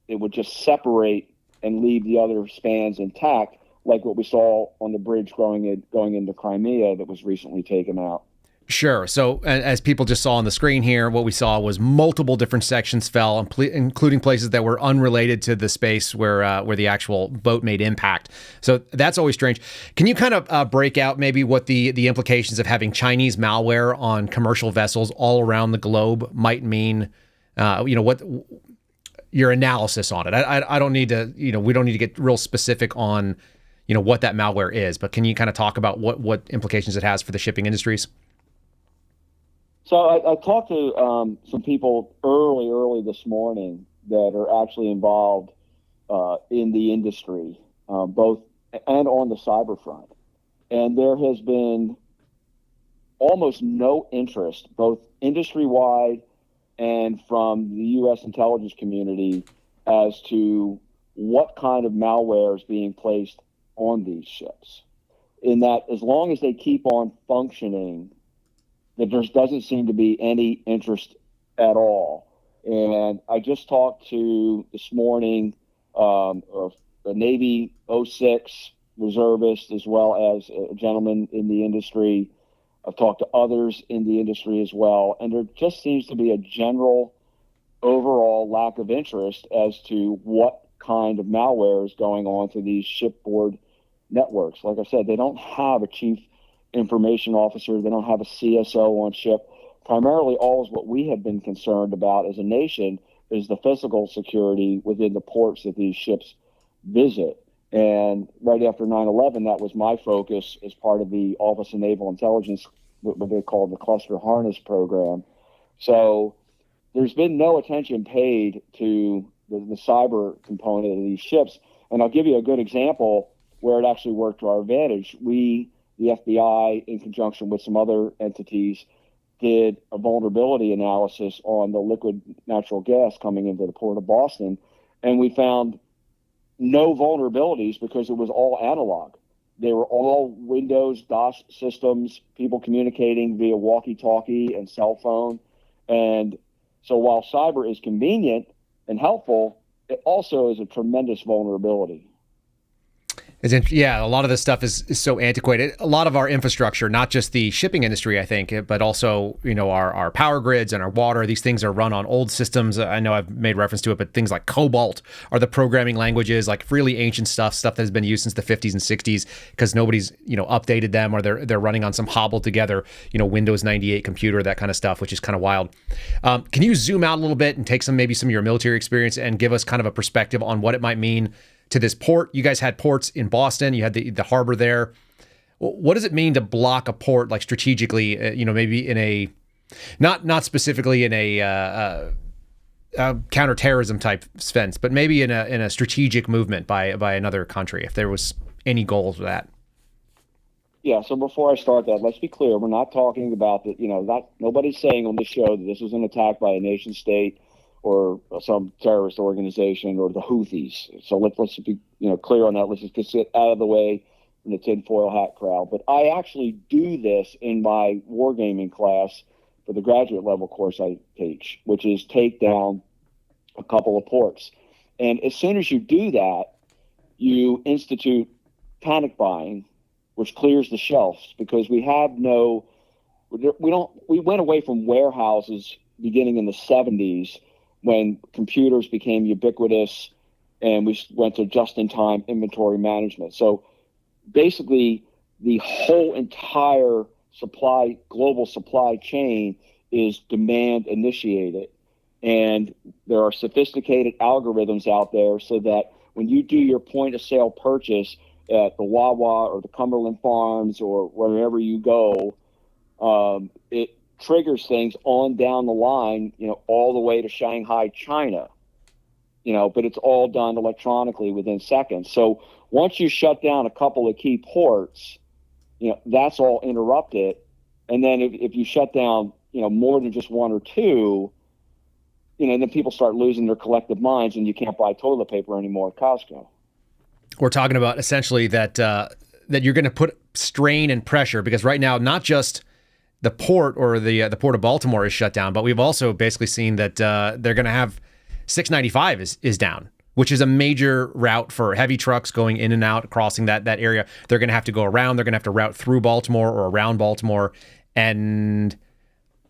it would just separate and leave the other spans intact, like what we saw on the bridge going into Crimea that was recently taken out. Sure. So as people just saw on the screen here, what we saw was multiple different sections fell, including places that were unrelated to the space where the actual boat made impact. So that's always strange. Can you kind of break out maybe what the implications of having Chinese malware on commercial vessels all around the globe might mean? What your analysis on it. I don't need to, we don't need to get real specific on, what that malware is, but can you kind of talk about what implications it has for the shipping industries? So I talked to some people early this morning that are actually involved in the industry, both and on the cyber front. And there has been almost no interest, both industry-wide and from the U.S. intelligence community, as to what kind of malware is being placed on these ships. In that, as long as they keep on functioning, that there doesn't seem to be any interest at all. And I just talked to this morning a Navy 06 reservist, as well as a gentleman in the industry. I've talked to others in the industry as well. And there just seems to be a general overall lack of interest as to what kind of malware is going on to these shipboard networks. Like I said, they don't have a chief information officer. They don't have a CSO on ship. Primarily, all is what we have been concerned about as a nation is the physical security within the ports that these ships visit. And right after 9/11, that was my focus as part of the Office of Naval Intelligence, what they call the Cluster Harness Program. So there's been no attention paid to the cyber component of these ships. And I'll give you a good example where it actually worked to our advantage. We, the FBI, in conjunction with some other entities, did a vulnerability analysis on the liquid natural gas coming into the port of Boston, and we found no vulnerabilities because it was all analog. They were all Windows, DOS systems, people communicating via walkie-talkie and cell phone. And so while cyber is convenient and helpful, it also is a tremendous vulnerability. Yeah, a lot of this stuff is so antiquated. A lot of our infrastructure, not just the shipping industry, I think, but also, our power grids and our water, these things are run on old systems. I know I've made reference to it, but things like COBOL are the programming languages, like really ancient stuff that has been used since the 50s and 60s because nobody's, updated them, or they're running on some hobbled together, Windows 98 computer, that kind of stuff, which is kind of wild. Can you zoom out a little bit and take some of your military experience and give us kind of a perspective on what it might mean to this port? You guys had ports in Boston. You had the harbor there. What does it mean to block a port, like strategically? Maybe in a not specifically in a counterterrorism type sense, but maybe in a strategic movement by another country, if there was any goals with that. Yeah. So before I start that, let's be clear. We're not talking about that. Nobody's saying on this show that this was an attack by a nation state or some terrorist organization or the Houthis. So let's be clear on that. Let's just get out of the way from the tinfoil hat crowd. But I actually do this in my wargaming class for the graduate level course I teach, which is take down a couple of ports. And as soon as you do that, you institute panic buying, which clears the shelves, because we went away from warehouses beginning in the 70s when computers became ubiquitous and we went to just-in-time inventory management. So basically, the whole entire global supply chain is demand initiated. And there are sophisticated algorithms out there so that when you do your point-of-sale purchase at the Wawa or the Cumberland Farms or wherever you go, it triggers things on down the line, all the way to Shanghai, China, but it's all done electronically within seconds. So once you shut down a couple of key ports, that's all interrupted. And then if you shut down, more than just one or two, then people start losing their collective minds and you can't buy toilet paper anymore at Costco. We're talking about essentially that you're going to put strain and pressure, because right now, not just the port or the port of Baltimore is shut down, but we've also basically seen that they're going to have 695 is down, which is a major route for heavy trucks going in and out, crossing that area. They're going to have to go around. They're going to have to route through Baltimore or around Baltimore, and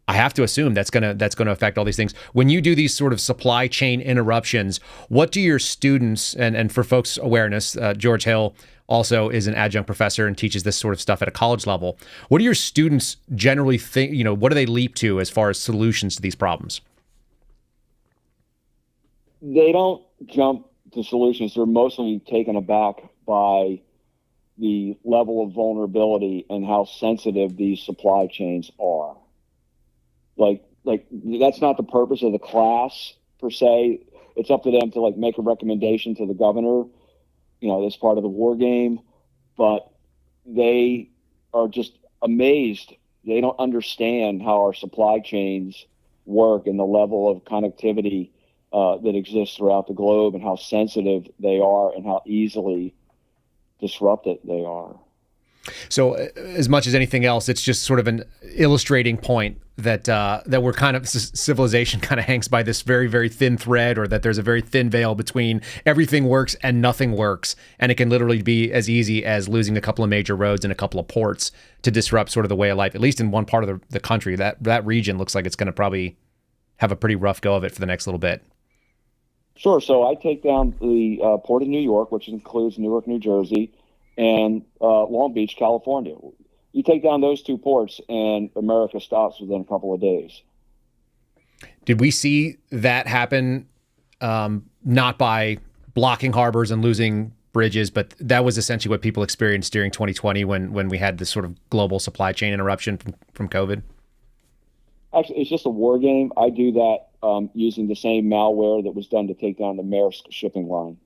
I have to assume that's going to affect all these things. When you do these sort of supply chain interruptions, what do your students, and for folks' awareness, George Hill also is an adjunct professor and teaches this sort of stuff at a college level. What do your students generally think, what do they leap to as far as solutions to these problems? They don't jump to solutions. They're mostly taken aback by the level of vulnerability and how sensitive these supply chains are. Like that's not the purpose of the class per se. It's up to them to make a recommendation to the governor, that's part of the war game, but they are just amazed. They don't understand how our supply chains work and the level of connectivity that exists throughout the globe and how sensitive they are and how easily disrupted they are. So as much as anything else, it's just sort of an illustrating point that we're kind of, civilization kind of hangs by this very, very thin thread, or that there's a very thin veil between everything works and nothing works. And it can literally be as easy as losing a couple of major roads and a couple of ports to disrupt sort of the way of life, at least in one part of the country. That region looks like it's going to probably have a pretty rough go of it for the next little bit. Sure. So I take down the Port of New York, which includes Newark, New Jersey, and Long Beach, California. You take down those two ports, and America stops within a couple of days. Did we see that happen not by blocking harbors and losing bridges, but that was essentially what people experienced during 2020 when we had this sort of global supply chain interruption from COVID? Actually, it's just a war game. I do that using the same malware that was done to take down the Maersk shipping line.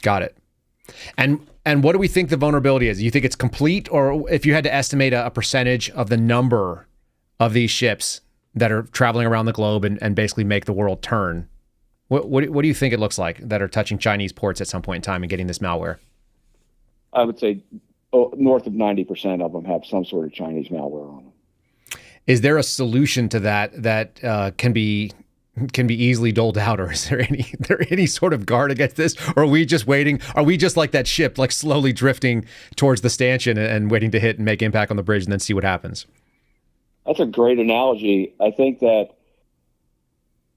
Got it. And what do we think the vulnerability is? Do you think it's complete, or if you had to estimate a percentage of the number of these ships that are traveling around the globe and basically make the world turn, what do you think it looks like that are touching Chinese ports at some point in time and getting this malware? I would say north of 90% of them have some sort of Chinese malware on them. Is there a solution to that can be easily doled out, or is there any sort of guard against this? Or are we just waiting? Are we just like that ship, like slowly drifting towards the stanchion and waiting to hit and make impact on the bridge and then see what happens? That's a great analogy. I think that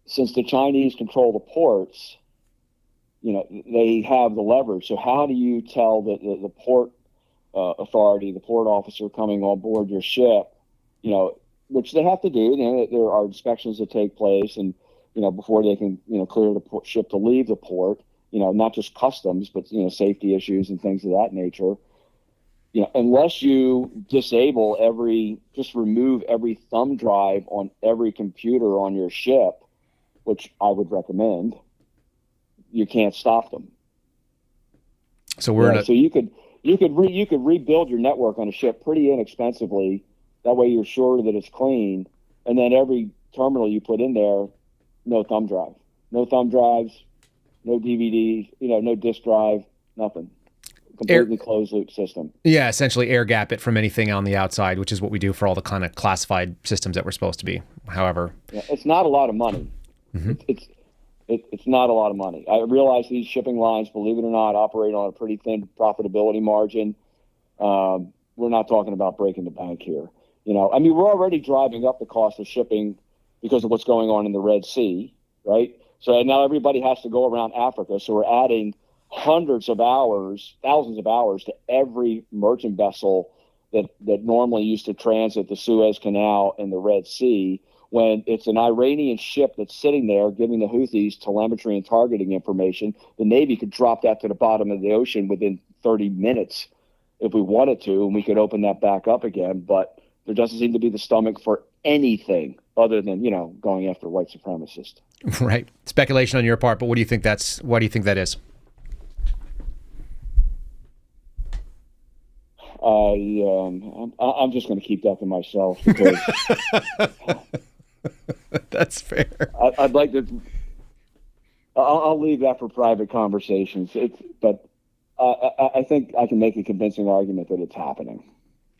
since the Chinese control the ports, they have the leverage. So how do you tell the port authority, the port officer coming on board your ship, which they have to do. There are inspections that take place, and before they can clear the ship to leave the port. Not just customs, but safety issues and things of that nature. Unless you remove every thumb drive on every computer on your ship, which I would recommend, you can't stop them. So so you could rebuild your network on a ship pretty inexpensively. That way you're sure that it's clean. And then every terminal you put in there, no thumb drive. No thumb drives, no DVDs, no disk drive, nothing. Completely closed loop system. Yeah, essentially air gap it from anything on the outside, which is what we do for all the kind of classified systems that we're supposed to be. However, it's not a lot of money. Mm-hmm. It's not a lot of money. I realize these shipping lines, believe it or not, operate on a pretty thin profitability margin. We're not talking about breaking the bank here. We're already driving up the cost of shipping because of what's going on in the Red Sea, right? So now everybody has to go around Africa. So we're adding hundreds of hours, thousands of hours to every merchant vessel that normally used to transit the Suez Canal and the Red Sea, when it's an Iranian ship that's sitting there giving the Houthis telemetry and targeting information. The Navy could drop that to the bottom of the ocean within 30 minutes if we wanted to, and we could open that back up again. But there doesn't seem to be the stomach for anything other than, going after white supremacists. Right. Speculation on your part, but what do you think that is? I'm just going to keep that to myself because that's fair. I'd like to. I'll leave that for private conversations. But I think I can make a convincing argument that it's happening.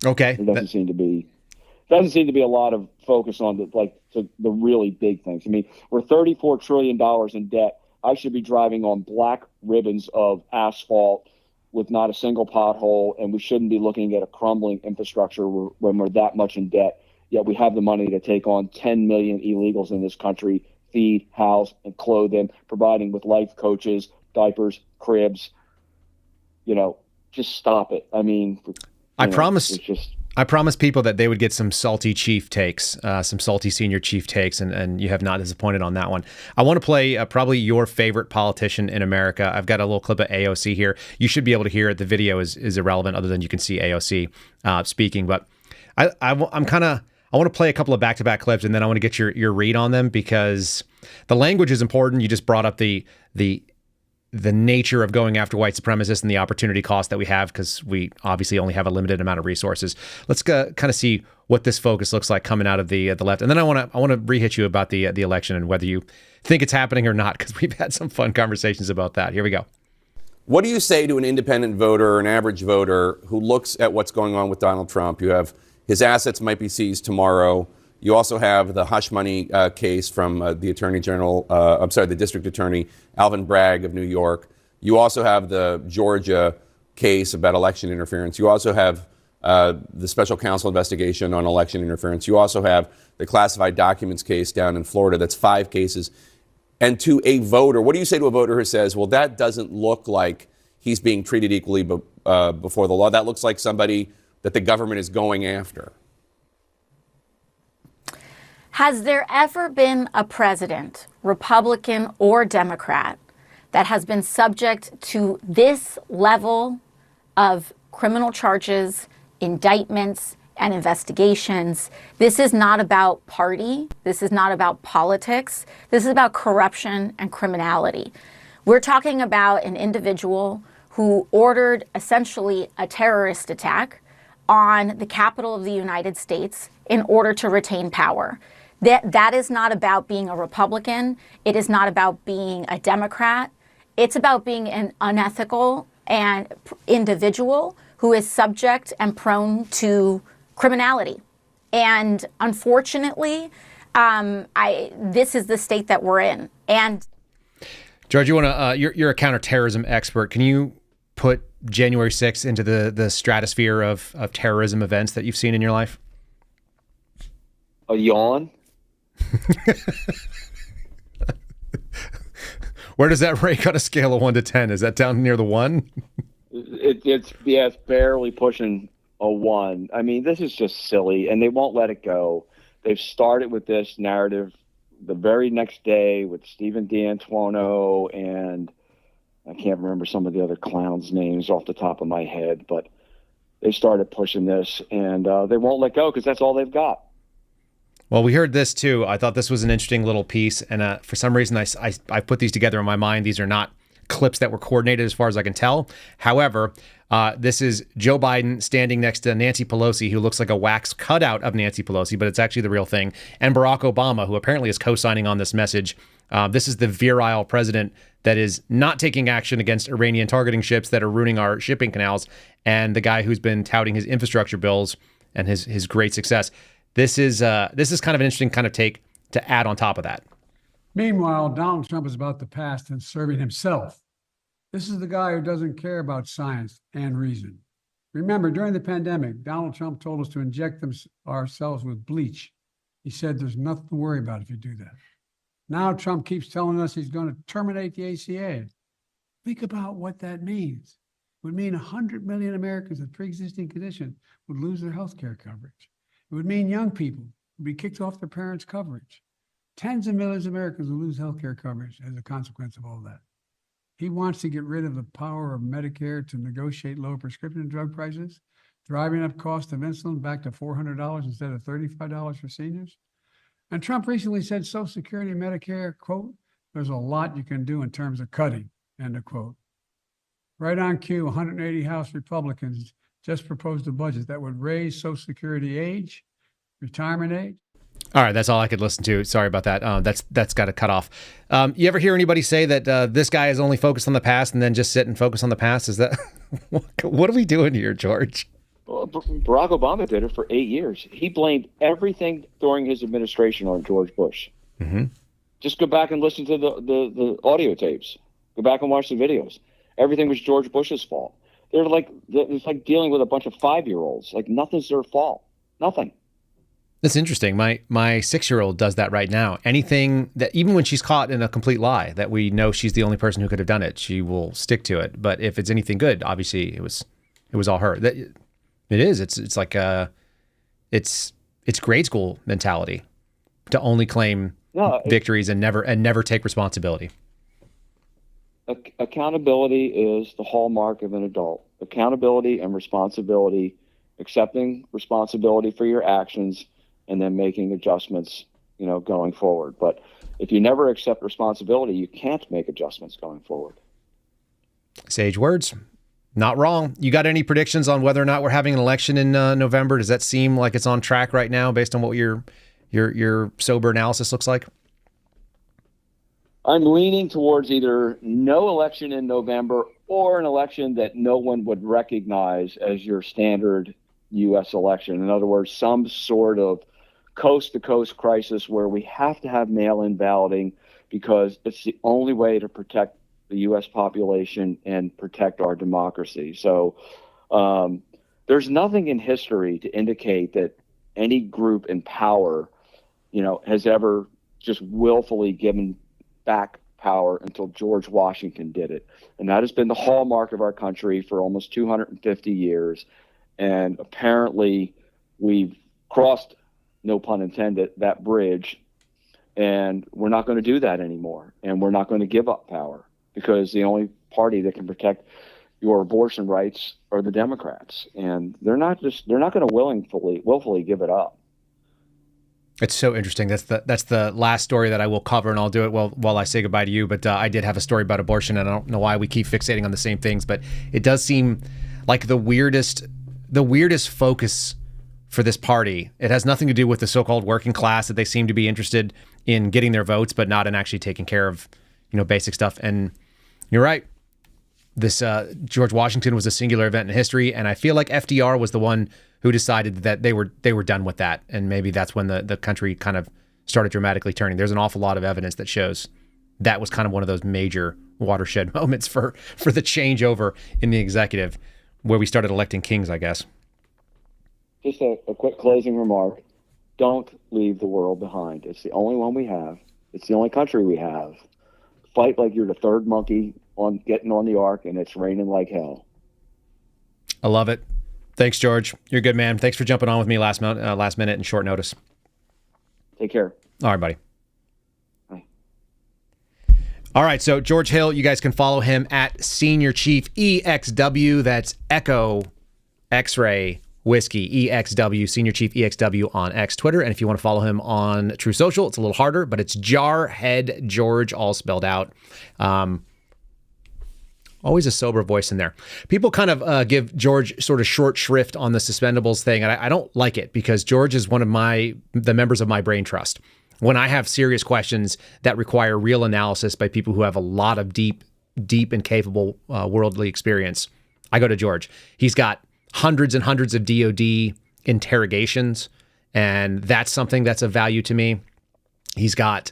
Okay. There doesn't seem to be a lot of focus on the really big things. We're $34 trillion in debt. I should be driving on black ribbons of asphalt with not a single pothole, and we shouldn't be looking at a crumbling infrastructure when we're that much in debt. Yet we have the money to take on 10 million illegals in this country, feed, house, and clothe them, providing with life coaches, diapers, cribs. Just stop it. I promised people that they would get some salty chief takes, some salty senior chief takes, and you have not disappointed on that one. I want to play probably your favorite politician in America. I've got a little clip of AOC here. You should be able to hear it. The video is irrelevant other than you can see AOC speaking. But I want to play a couple of back-to-back clips, and then I want to get your read on them because the language is important. You just brought up the nature of going after white supremacists and the opportunity cost that we have because we obviously only have a limited amount of resources. Let's kind of see what this focus looks like coming out of the left. And then I want to re-hit you about the election and whether you think it's happening or not, because we've had some fun conversations about that. Here we go. What do you say to an independent voter or an average voter who looks at what's going on with Donald Trump? You have his assets might be seized tomorrow. You also have the hush money case from the district attorney, Alvin Bragg of New York. You also have the Georgia case about election interference. You also have the special counsel investigation on election interference. You also have the classified documents case down in Florida. That's 5 cases. And to a voter, what do you say to a voter who says, well, that doesn't look like he's being treated equally before the law. That looks like somebody that the government is going after. Has there ever been a president, Republican or Democrat, that has been subject to this level of criminal charges, indictments, and investigations? This is not about party. This is not about politics. This is about corruption and criminality. We're talking about an individual who ordered essentially a terrorist attack on the Capitol of the United States in order to retain power. That is not about being a Republican. It is not about being a Democrat. It's about being an unethical and individual who is subject and prone to criminality. And unfortunately, this is the state that we're in. And George, you're a counterterrorism expert. Can you put January 6th into the stratosphere of terrorism events that you've seen in your life? A yawn. Where does that rank on a scale of 1 to 10? Is that down near the 1? It's barely pushing a 1. I mean, this is just silly, and they won't let it go. They've started with this narrative the very next day with Stephen D'Antuono, and I can't remember some of the other clowns' names off the top of my head, but they started pushing this, and they won't let go because that's all they've got. Well, we heard this too. I thought this was an interesting little piece, and for some reason I put these together in my mind. These are not clips that were coordinated as far as I can tell. However, this is Joe Biden standing next to Nancy Pelosi, who looks like a wax cutout of Nancy Pelosi, but it's actually the real thing, and Barack Obama, who apparently is co-signing on this message. This is the virile president that is not taking action against Iranian targeting ships that are ruining our shipping canals, and the guy who's been touting his infrastructure bills and his great success. This is kind of an interesting kind of take to add on top of that. Meanwhile, Donald Trump is about the past and serving himself. This is the guy who doesn't care about science and reason. Remember, during the pandemic, Donald Trump told us to inject ourselves with bleach. He said there's nothing to worry about if you do that. Now Trump keeps telling us he's going to terminate the ACA. Think about what that means. It would mean 100 million Americans with pre-existing conditions would lose their health care coverage. It would mean young people would be kicked off their parents' coverage. Tens of millions of Americans will lose health care coverage as a consequence of all that. He wants to get rid of the power of Medicare to negotiate lower prescription drug prices, driving up cost of insulin back to $400 instead of $35 for seniors. And Trump recently said Social Security and Medicare, quote, there's a lot you can do in terms of cutting, end of quote. Right on cue, 180 House Republicans just proposed a budget that would raise Social Security age, retirement age. All right, that's all I could listen to. Sorry about that. That's got to cut off. You ever hear anybody say that this guy is only focused on the past and then just sit and focus on the past? Is that what are we doing here, George? Well, Barack Obama did it for 8 years. He blamed everything during his administration on George Bush. Mm-hmm. Just go back and listen to the audio tapes. Go back and watch the videos. Everything was George Bush's fault. It's like dealing with a bunch of 5-year-olds. Like nothing's their fault. Nothing. That's interesting. My 6-year-old does that right now. Anything that, even when she's caught in a complete lie, that we know she's the only person who could have done it, she will stick to it. But if it's anything good, obviously it was all her. It is. It's like it's grade school mentality to only claim victories and never take responsibility. Accountability is the hallmark of an adult. Accountability and responsibility, accepting responsibility for your actions, and then making adjustments, going forward. But if you never accept responsibility, you can't make adjustments going forward. Sage words. Not wrong. You got any predictions on whether or not we're having an election in November? Does that seem like it's on track right now based on what your sober analysis looks like? I'm leaning towards either no election in November or an election that no one would recognize as your standard U.S. election. In other words, some sort of coast-to-coast crisis where we have to have mail-in balloting because it's the only way to protect the U.S. population and protect our democracy. So there's nothing in history to indicate that any group in power, has ever just willfully given back power until George Washington did it. And that has been the hallmark of our country for almost 250 years. And apparently we've crossed, no pun intended, that bridge. And we're not going to do that anymore. And we're not going to give up power, because the only party that can protect your abortion rights are the Democrats. And they're not going to willfully give it up. It's so interesting. That's the last story that I will cover, and I'll do it while I say goodbye to you. But I did have a story about abortion, and I don't know why we keep fixating on the same things, but it does seem like the weirdest focus for this party. It has nothing to do with the so-called working class, that they seem to be interested in getting their votes, but not in actually taking care of, basic stuff. And you're right. This George Washington was a singular event in history, and I feel like FDR was the one who decided that they were done with that, and maybe that's when the country kind of started dramatically turning. There's an awful lot of evidence that shows that was kind of one of those major watershed moments for the changeover in the executive, where we started electing kings, I guess. Just a quick closing remark. Don't leave the world behind. It's the only one we have. It's the only country we have. Fight like you're the third monkey on getting on the ark, and it's raining like hell. I love it. Thanks, George. You're a good man. Thanks for jumping on with me last minute and short notice. Take care. All right, buddy. Bye. All right, so George Hill, you guys can follow him at Senior Chief EXW. That's Echo X-Ray Whiskey EXW, Senior Chief EXW on X Twitter. And if you want to follow him on True Social, it's a little harder, but it's Jarhead George, all spelled out. Always a sober voice in there. People kind of give George sort of short shrift on the Suspendables thing, and I don't like it, because George is one of the members of my brain trust. When I have serious questions that require real analysis by people who have a lot of deep and capable worldly experience, I go to George. He's got hundreds and hundreds of DOD interrogations, and that's something that's of value to me. He's got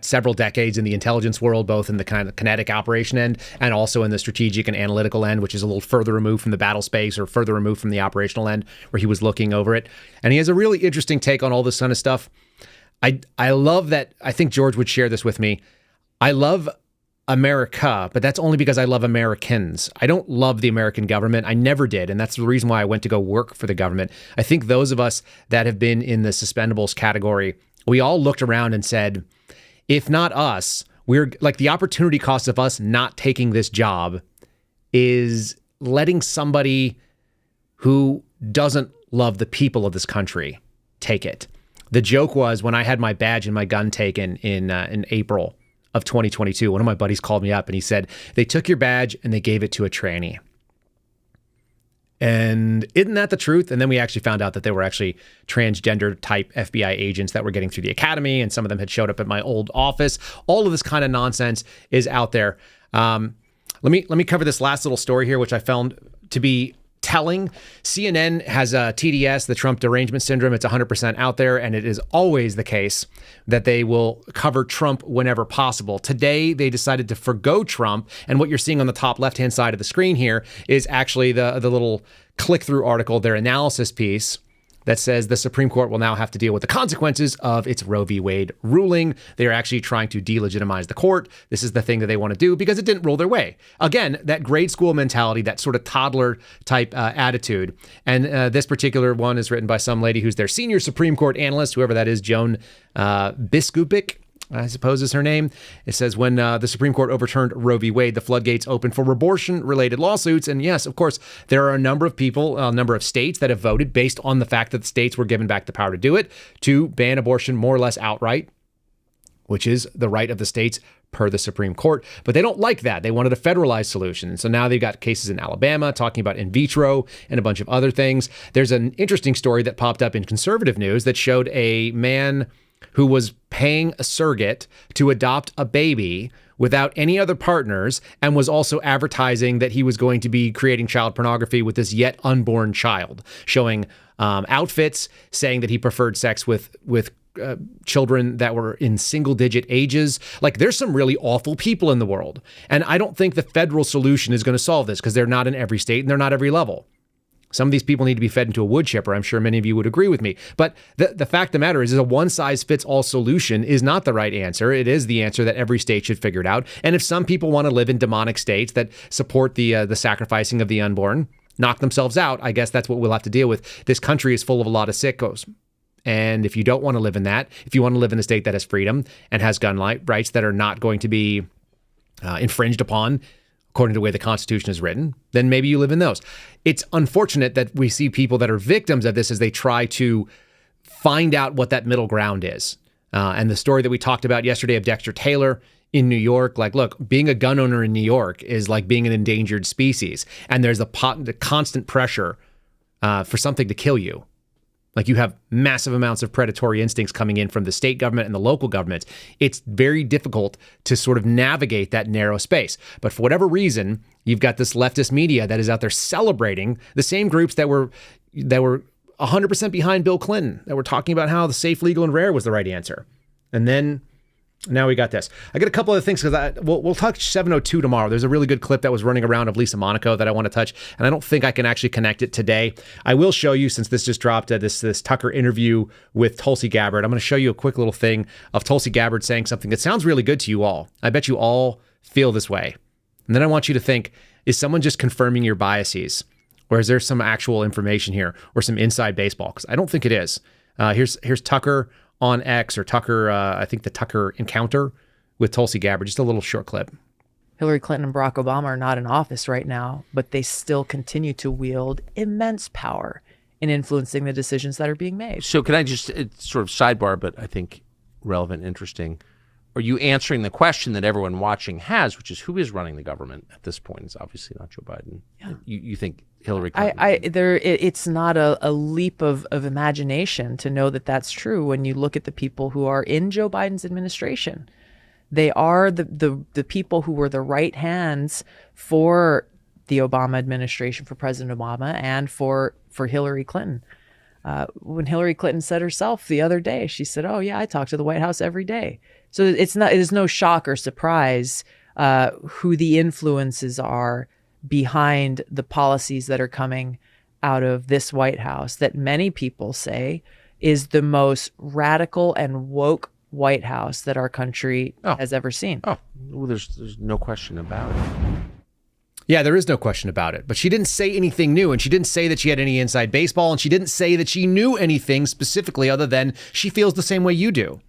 several decades in the intelligence world, both in the kind of kinetic operation end and also in the strategic and analytical end, which is a little further removed from the battle space or further removed from the operational end, where he was looking over it. And he has a really interesting take on all this kind of stuff. I love that. I think George would share this with me. I love America, but that's only because I love Americans. I don't love the American government. I never did. And that's the reason why I went to go work for the government. I think those of us that have been in the Suspendables category, we all looked around and said, if not us, we're like, the opportunity cost of us not taking this job is letting somebody who doesn't love the people of this country take it. The joke was, when I had my badge and my gun taken in April of 2022, one of my buddies called me up and he said, they took your badge and they gave it to a tranny. And isn't that the truth? And then we actually found out that they were actually transgender type FBI agents that were getting through the academy, and some of them had showed up at my old office. All of this kind of nonsense is out there. Let me cover this last little story here, which I found to be telling. CNN has a TDS, the Trump derangement syndrome. It's 100% out there, and it is always the case that they will cover Trump whenever possible. Today, they decided to forgo Trump, and what you're seeing on the top left-hand side of the screen here is actually the little click-through article, their analysis piece, that says the Supreme Court will now have to deal with the consequences of its Roe v. Wade ruling. They are actually trying to delegitimize the court. This is the thing that they want to do because it didn't rule their way. Again, that grade school mentality, that sort of toddler type attitude. And this particular one is written by some lady who's their senior Supreme Court analyst, whoever that is, Joan Biskupic, I suppose is her name. It says, when the Supreme Court overturned Roe v. Wade, the floodgates opened for abortion-related lawsuits. And yes, of course, there are a number of people, a number of states that have voted based on the fact that the states were given back the power to do it, to ban abortion more or less outright, which is the right of the states per the Supreme Court. But they don't like that. They wanted a federalized solution. And so now they've got cases in Alabama talking about in vitro and a bunch of other things. There's an interesting story that popped up in conservative news that showed a man who was paying a surrogate to adopt a baby without any other partners, and was also advertising that he was going to be creating child pornography with this yet unborn child, showing outfits, saying that he preferred sex with children that were in single-digit ages. Like, there's some really awful people in the world. And I don't think the federal solution is going to solve this, because they're not in every state and they're not every level. Some of these people need to be fed into a wood chipper. I'm sure many of you would agree with me. But the fact of the matter is a one-size-fits-all solution is not the right answer. It is the answer that every state should figure it out. And if some people want to live in demonic states that support the sacrificing of the unborn, knock themselves out, I guess that's what we'll have to deal with. This country is full of a lot of sickos. And if you don't want to live in that, if you want to live in a state that has freedom and has gun rights that are not going to be infringed upon, according to the way the Constitution is written, then maybe you live in those. It's unfortunate that we see people that are victims of this as they try to find out what that middle ground is. And the story that we talked about yesterday of Dexter Taylor in New York, like, look, being a gun owner in New York is like being an endangered species. And there's the constant pressure for something to kill you. Like, you have massive amounts of predatory instincts coming in from the state government and the local government. It's very difficult to sort of navigate that narrow space. But for whatever reason, you've got this leftist media that is out there celebrating the same groups that were 100% behind Bill Clinton, that were talking about how the safe, legal, and rare was the right answer. And then now we got this. I got a couple other things because we'll touch 702 tomorrow. There's a really good clip that was running around of Lisa Monaco that I want to touch, and I don't think I can actually connect it today. I will show you, since this just dropped, this Tucker interview with Tulsi Gabbard. I'm going to show you a quick little thing of Tulsi Gabbard saying something that sounds really good to you all. I bet you all feel this way. And then I want you to think, is someone just confirming your biases? Or is there some actual information here or some inside baseball? Because I don't think it is. Here's Tucker on X, or Tucker, I think the Tucker encounter with Tulsi Gabbard. Just a little short clip. Hillary Clinton and Barack Obama are not in office right now, but they still continue to wield immense power in influencing the decisions that are being made. So can I just sort of sidebar, but I think relevant, interesting. Are you answering the question that everyone watching has, which is who is running the government at this point? It's obviously not Joe Biden. Yeah. You think Hillary Clinton? It's not a leap of imagination to know that that's true when you look at the people who are in Joe Biden's administration. They are the people who were the right hands for the Obama administration, for President Obama, and for Hillary Clinton. When Hillary Clinton said herself the other day, she said, "Oh yeah, I talk to the White House every day." So it is no shock or surprise who the influences are behind the policies that are coming out of this White House that many people say is the most radical and woke White House that our country has ever seen. Oh, well, there's no question about it. Yeah, there is no question about it. But she didn't say anything new, and she didn't say that she had any inside baseball, and she didn't say that she knew anything specifically other than she feels the same way you do.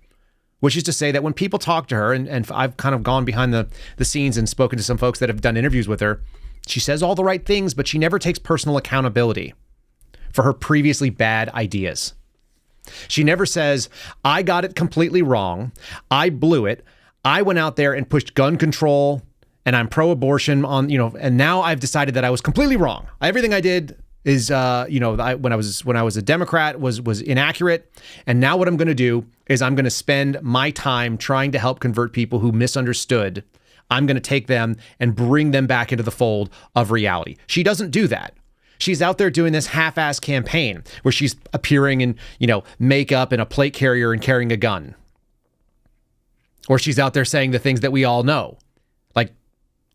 Which is to say that when people talk to her, and I've kind of gone behind the scenes and spoken to some folks that have done interviews with her, she says all the right things, but she never takes personal accountability for her previously bad ideas. She never says, I got it completely wrong. I blew it. I went out there and pushed gun control, and I'm pro-abortion and now I've decided that I was completely wrong. Everything I did is, when I was a Democrat was inaccurate. And now what I'm going to do is I'm going to spend my time trying to help convert people who misunderstood. I'm going to take them and bring them back into the fold of reality. She doesn't do that. She's out there doing this half-ass campaign where she's appearing in, makeup and a plate carrier and carrying a gun. Or she's out there saying the things that we all know. Like,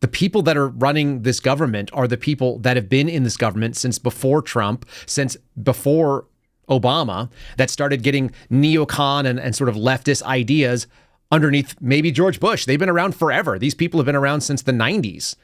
the people that are running this government are the people that have been in this government since before Trump, since before Obama, that started getting neocon and sort of leftist ideas underneath maybe George Bush. They've been around forever. These people have been around since the 90s.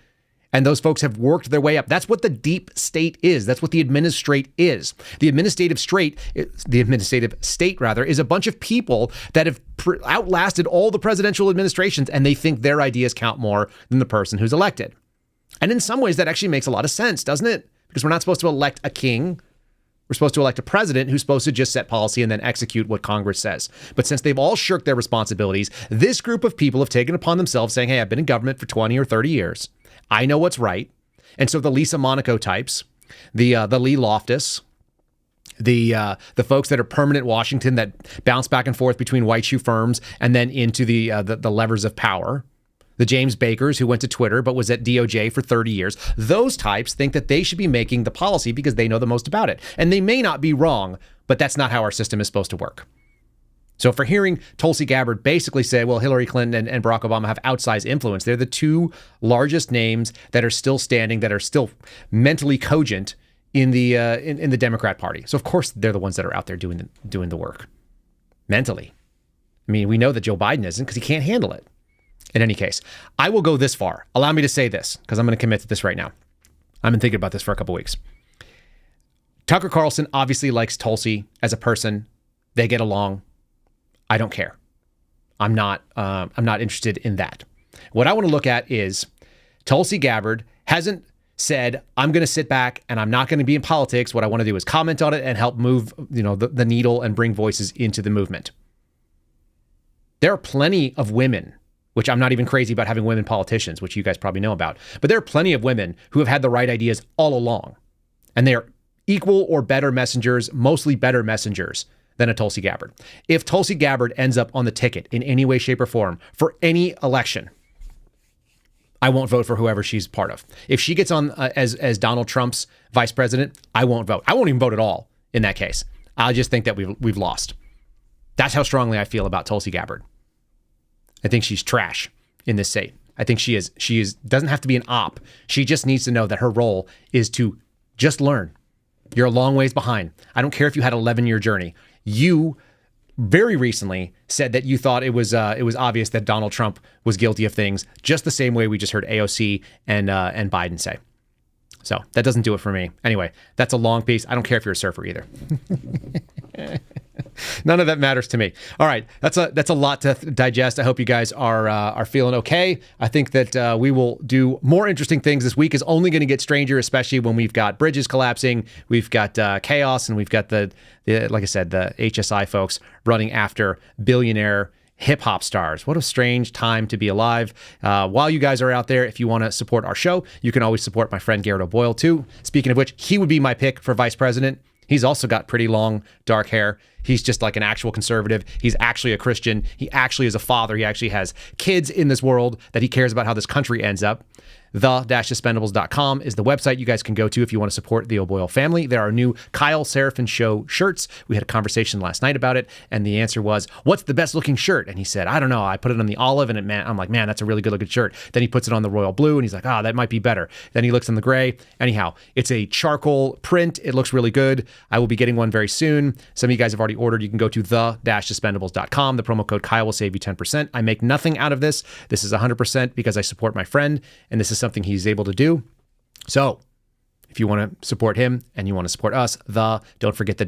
And those folks have worked their way up. That's what the deep state is. That's what the administrate is. The administrative state, is a bunch of people that have outlasted all the presidential administrations, and they think their ideas count more than the person who's elected. And in some ways, that actually makes a lot of sense, doesn't it? Because we're not supposed to elect a king. We're supposed to elect a president who's supposed to just set policy and then execute what Congress says. But since they've all shirked their responsibilities, this group of people have taken upon themselves saying, hey, I've been in government for 20 or 30 years. I know what's right. And so the Lisa Monaco types, the Lee Loftus, the folks that are permanent Washington that bounce back and forth between white shoe firms and then into the levers of power, the James Bakers who went to Twitter but was at DOJ for 30 years, those types think that they should be making the policy because they know the most about it. And they may not be wrong, but that's not how our system is supposed to work. So for hearing Tulsi Gabbard basically say, well, Hillary Clinton and Barack Obama have outsized influence, they're the two largest names that are still standing, that are still mentally cogent in the in the Democrat Party. So of course they're the ones that are out there doing the work mentally. I mean, we know that Joe Biden isn't because he can't handle it. In any case, I will go this far. Allow me to say this because I'm going to commit to this right now. I've been thinking about this for a couple weeks. Tucker Carlson obviously likes Tulsi as a person. They get along. I don't care. I'm not interested in that. What I want to look at is Tulsi Gabbard hasn't said, I'm going to sit back and I'm not going to be in politics. What I want to do is comment on it and help move, the needle and bring voices into the movement. There are plenty of women, which I'm not even crazy about having women politicians, which you guys probably know about, but there are plenty of women who have had the right ideas all along. And they are equal or better messengers, mostly better messengers than a Tulsi Gabbard. If Tulsi Gabbard ends up on the ticket in any way, shape, or form for any election, I won't vote for whoever she's part of. If she gets on as Donald Trump's vice president, I won't vote. I won't even vote at all in that case. I just think that we've lost. That's how strongly I feel about Tulsi Gabbard. I think she's trash in this state. I think she is doesn't have to be an op. She just needs to know that her role is to just learn. You're a long ways behind. I don't care if you had an 11-year journey. You very recently said that you thought it was obvious that Donald Trump was guilty of things, just the same way we just heard AOC and Biden say. So that doesn't do it for me. Anyway, that's a long piece. I don't care if you're a surfer either. None of that matters to me. All right, that's a lot to digest. I hope you guys are feeling okay. I think that we will do more interesting things. This week is only going to get stranger, especially when we've got bridges collapsing, we've got chaos, and we've got the like I said, the HSI folks running after billionaire hip-hop stars. What a strange time to be alive. While you guys are out there, if you want to support our show, you can always support my friend Garrett O'Boyle too. Speaking of which, he would be my pick for vice president. He's also got pretty long, dark hair. He's just like an actual conservative. He's actually a Christian. He actually is a father. He actually has kids in this world that he cares about how this country ends up. The-Suspendables.com is the website you guys can go to if you want to support the O'Boyle family. There are new Kyle Seraphin Show shirts. We had a conversation last night about it, and the answer was, what's the best looking shirt? And he said, I don't know. I put it on the olive, and I'm like, man, that's a really good looking shirt. Then he puts it on the royal blue, and he's like, that might be better. Then he looks on the gray. Anyhow, it's a charcoal print. It looks really good. I will be getting one very soon. Some of you guys have already ordered. You can go to the-Suspendables.com. The promo code Kyle will save you 10%. I make nothing out of this. This is 100% because I support my friend, and this is something he's able to do. So if you want to support him and you want to support us, don't forget the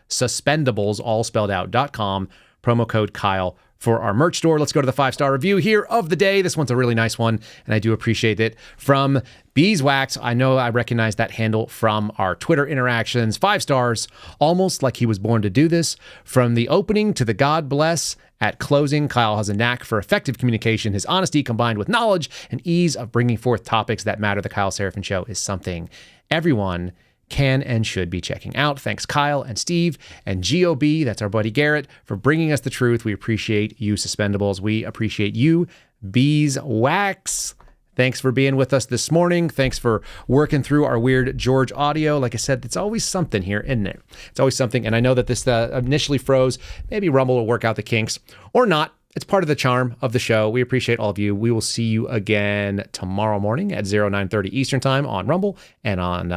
Suspendables, all spelled out.com, promo code Kyle for our merch store. Let's go to the 5-star review here of the day. This one's a really nice one, and I do appreciate it. From Beeswax, I know I recognize that handle from our Twitter interactions. 5 stars, almost like he was born to do this. From the opening to the God bless at closing, Kyle has a knack for effective communication. His honesty combined with knowledge and ease of bringing forth topics that matter. The Kyle Seraphin Show is something everyone can and should be checking out. Thanks, Kyle and Steve and GOB, that's our buddy Garrett, for bringing us the truth. We appreciate you, Suspendables. We appreciate you, Beeswax. Thanks for being with us this morning. Thanks for working through our weird George audio. Like I said, it's always something here, isn't it? It's always something. And I know that this initially froze. Maybe Rumble will work out the kinks or not. It's part of the charm of the show. We appreciate all of you. We will see you again tomorrow morning at 09:30 Eastern time on Rumble and on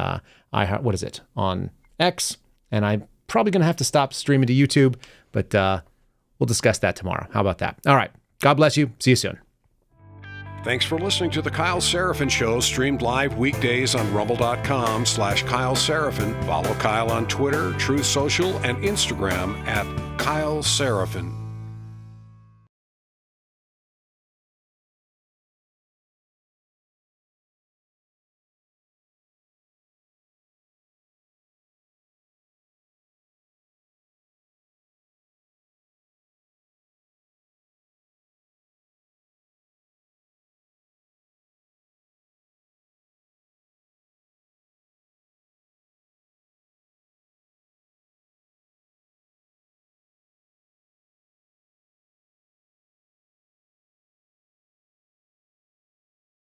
on X. And I'm probably going to have to stop streaming to YouTube, but we'll discuss that tomorrow. How about that? All right. God bless you. See you soon. Thanks for listening to The Kyle Seraphin Show, streamed live weekdays on rumble.com/Kyle Seraphin. Follow Kyle on Twitter, Truth Social, and Instagram at Kyle Seraphin.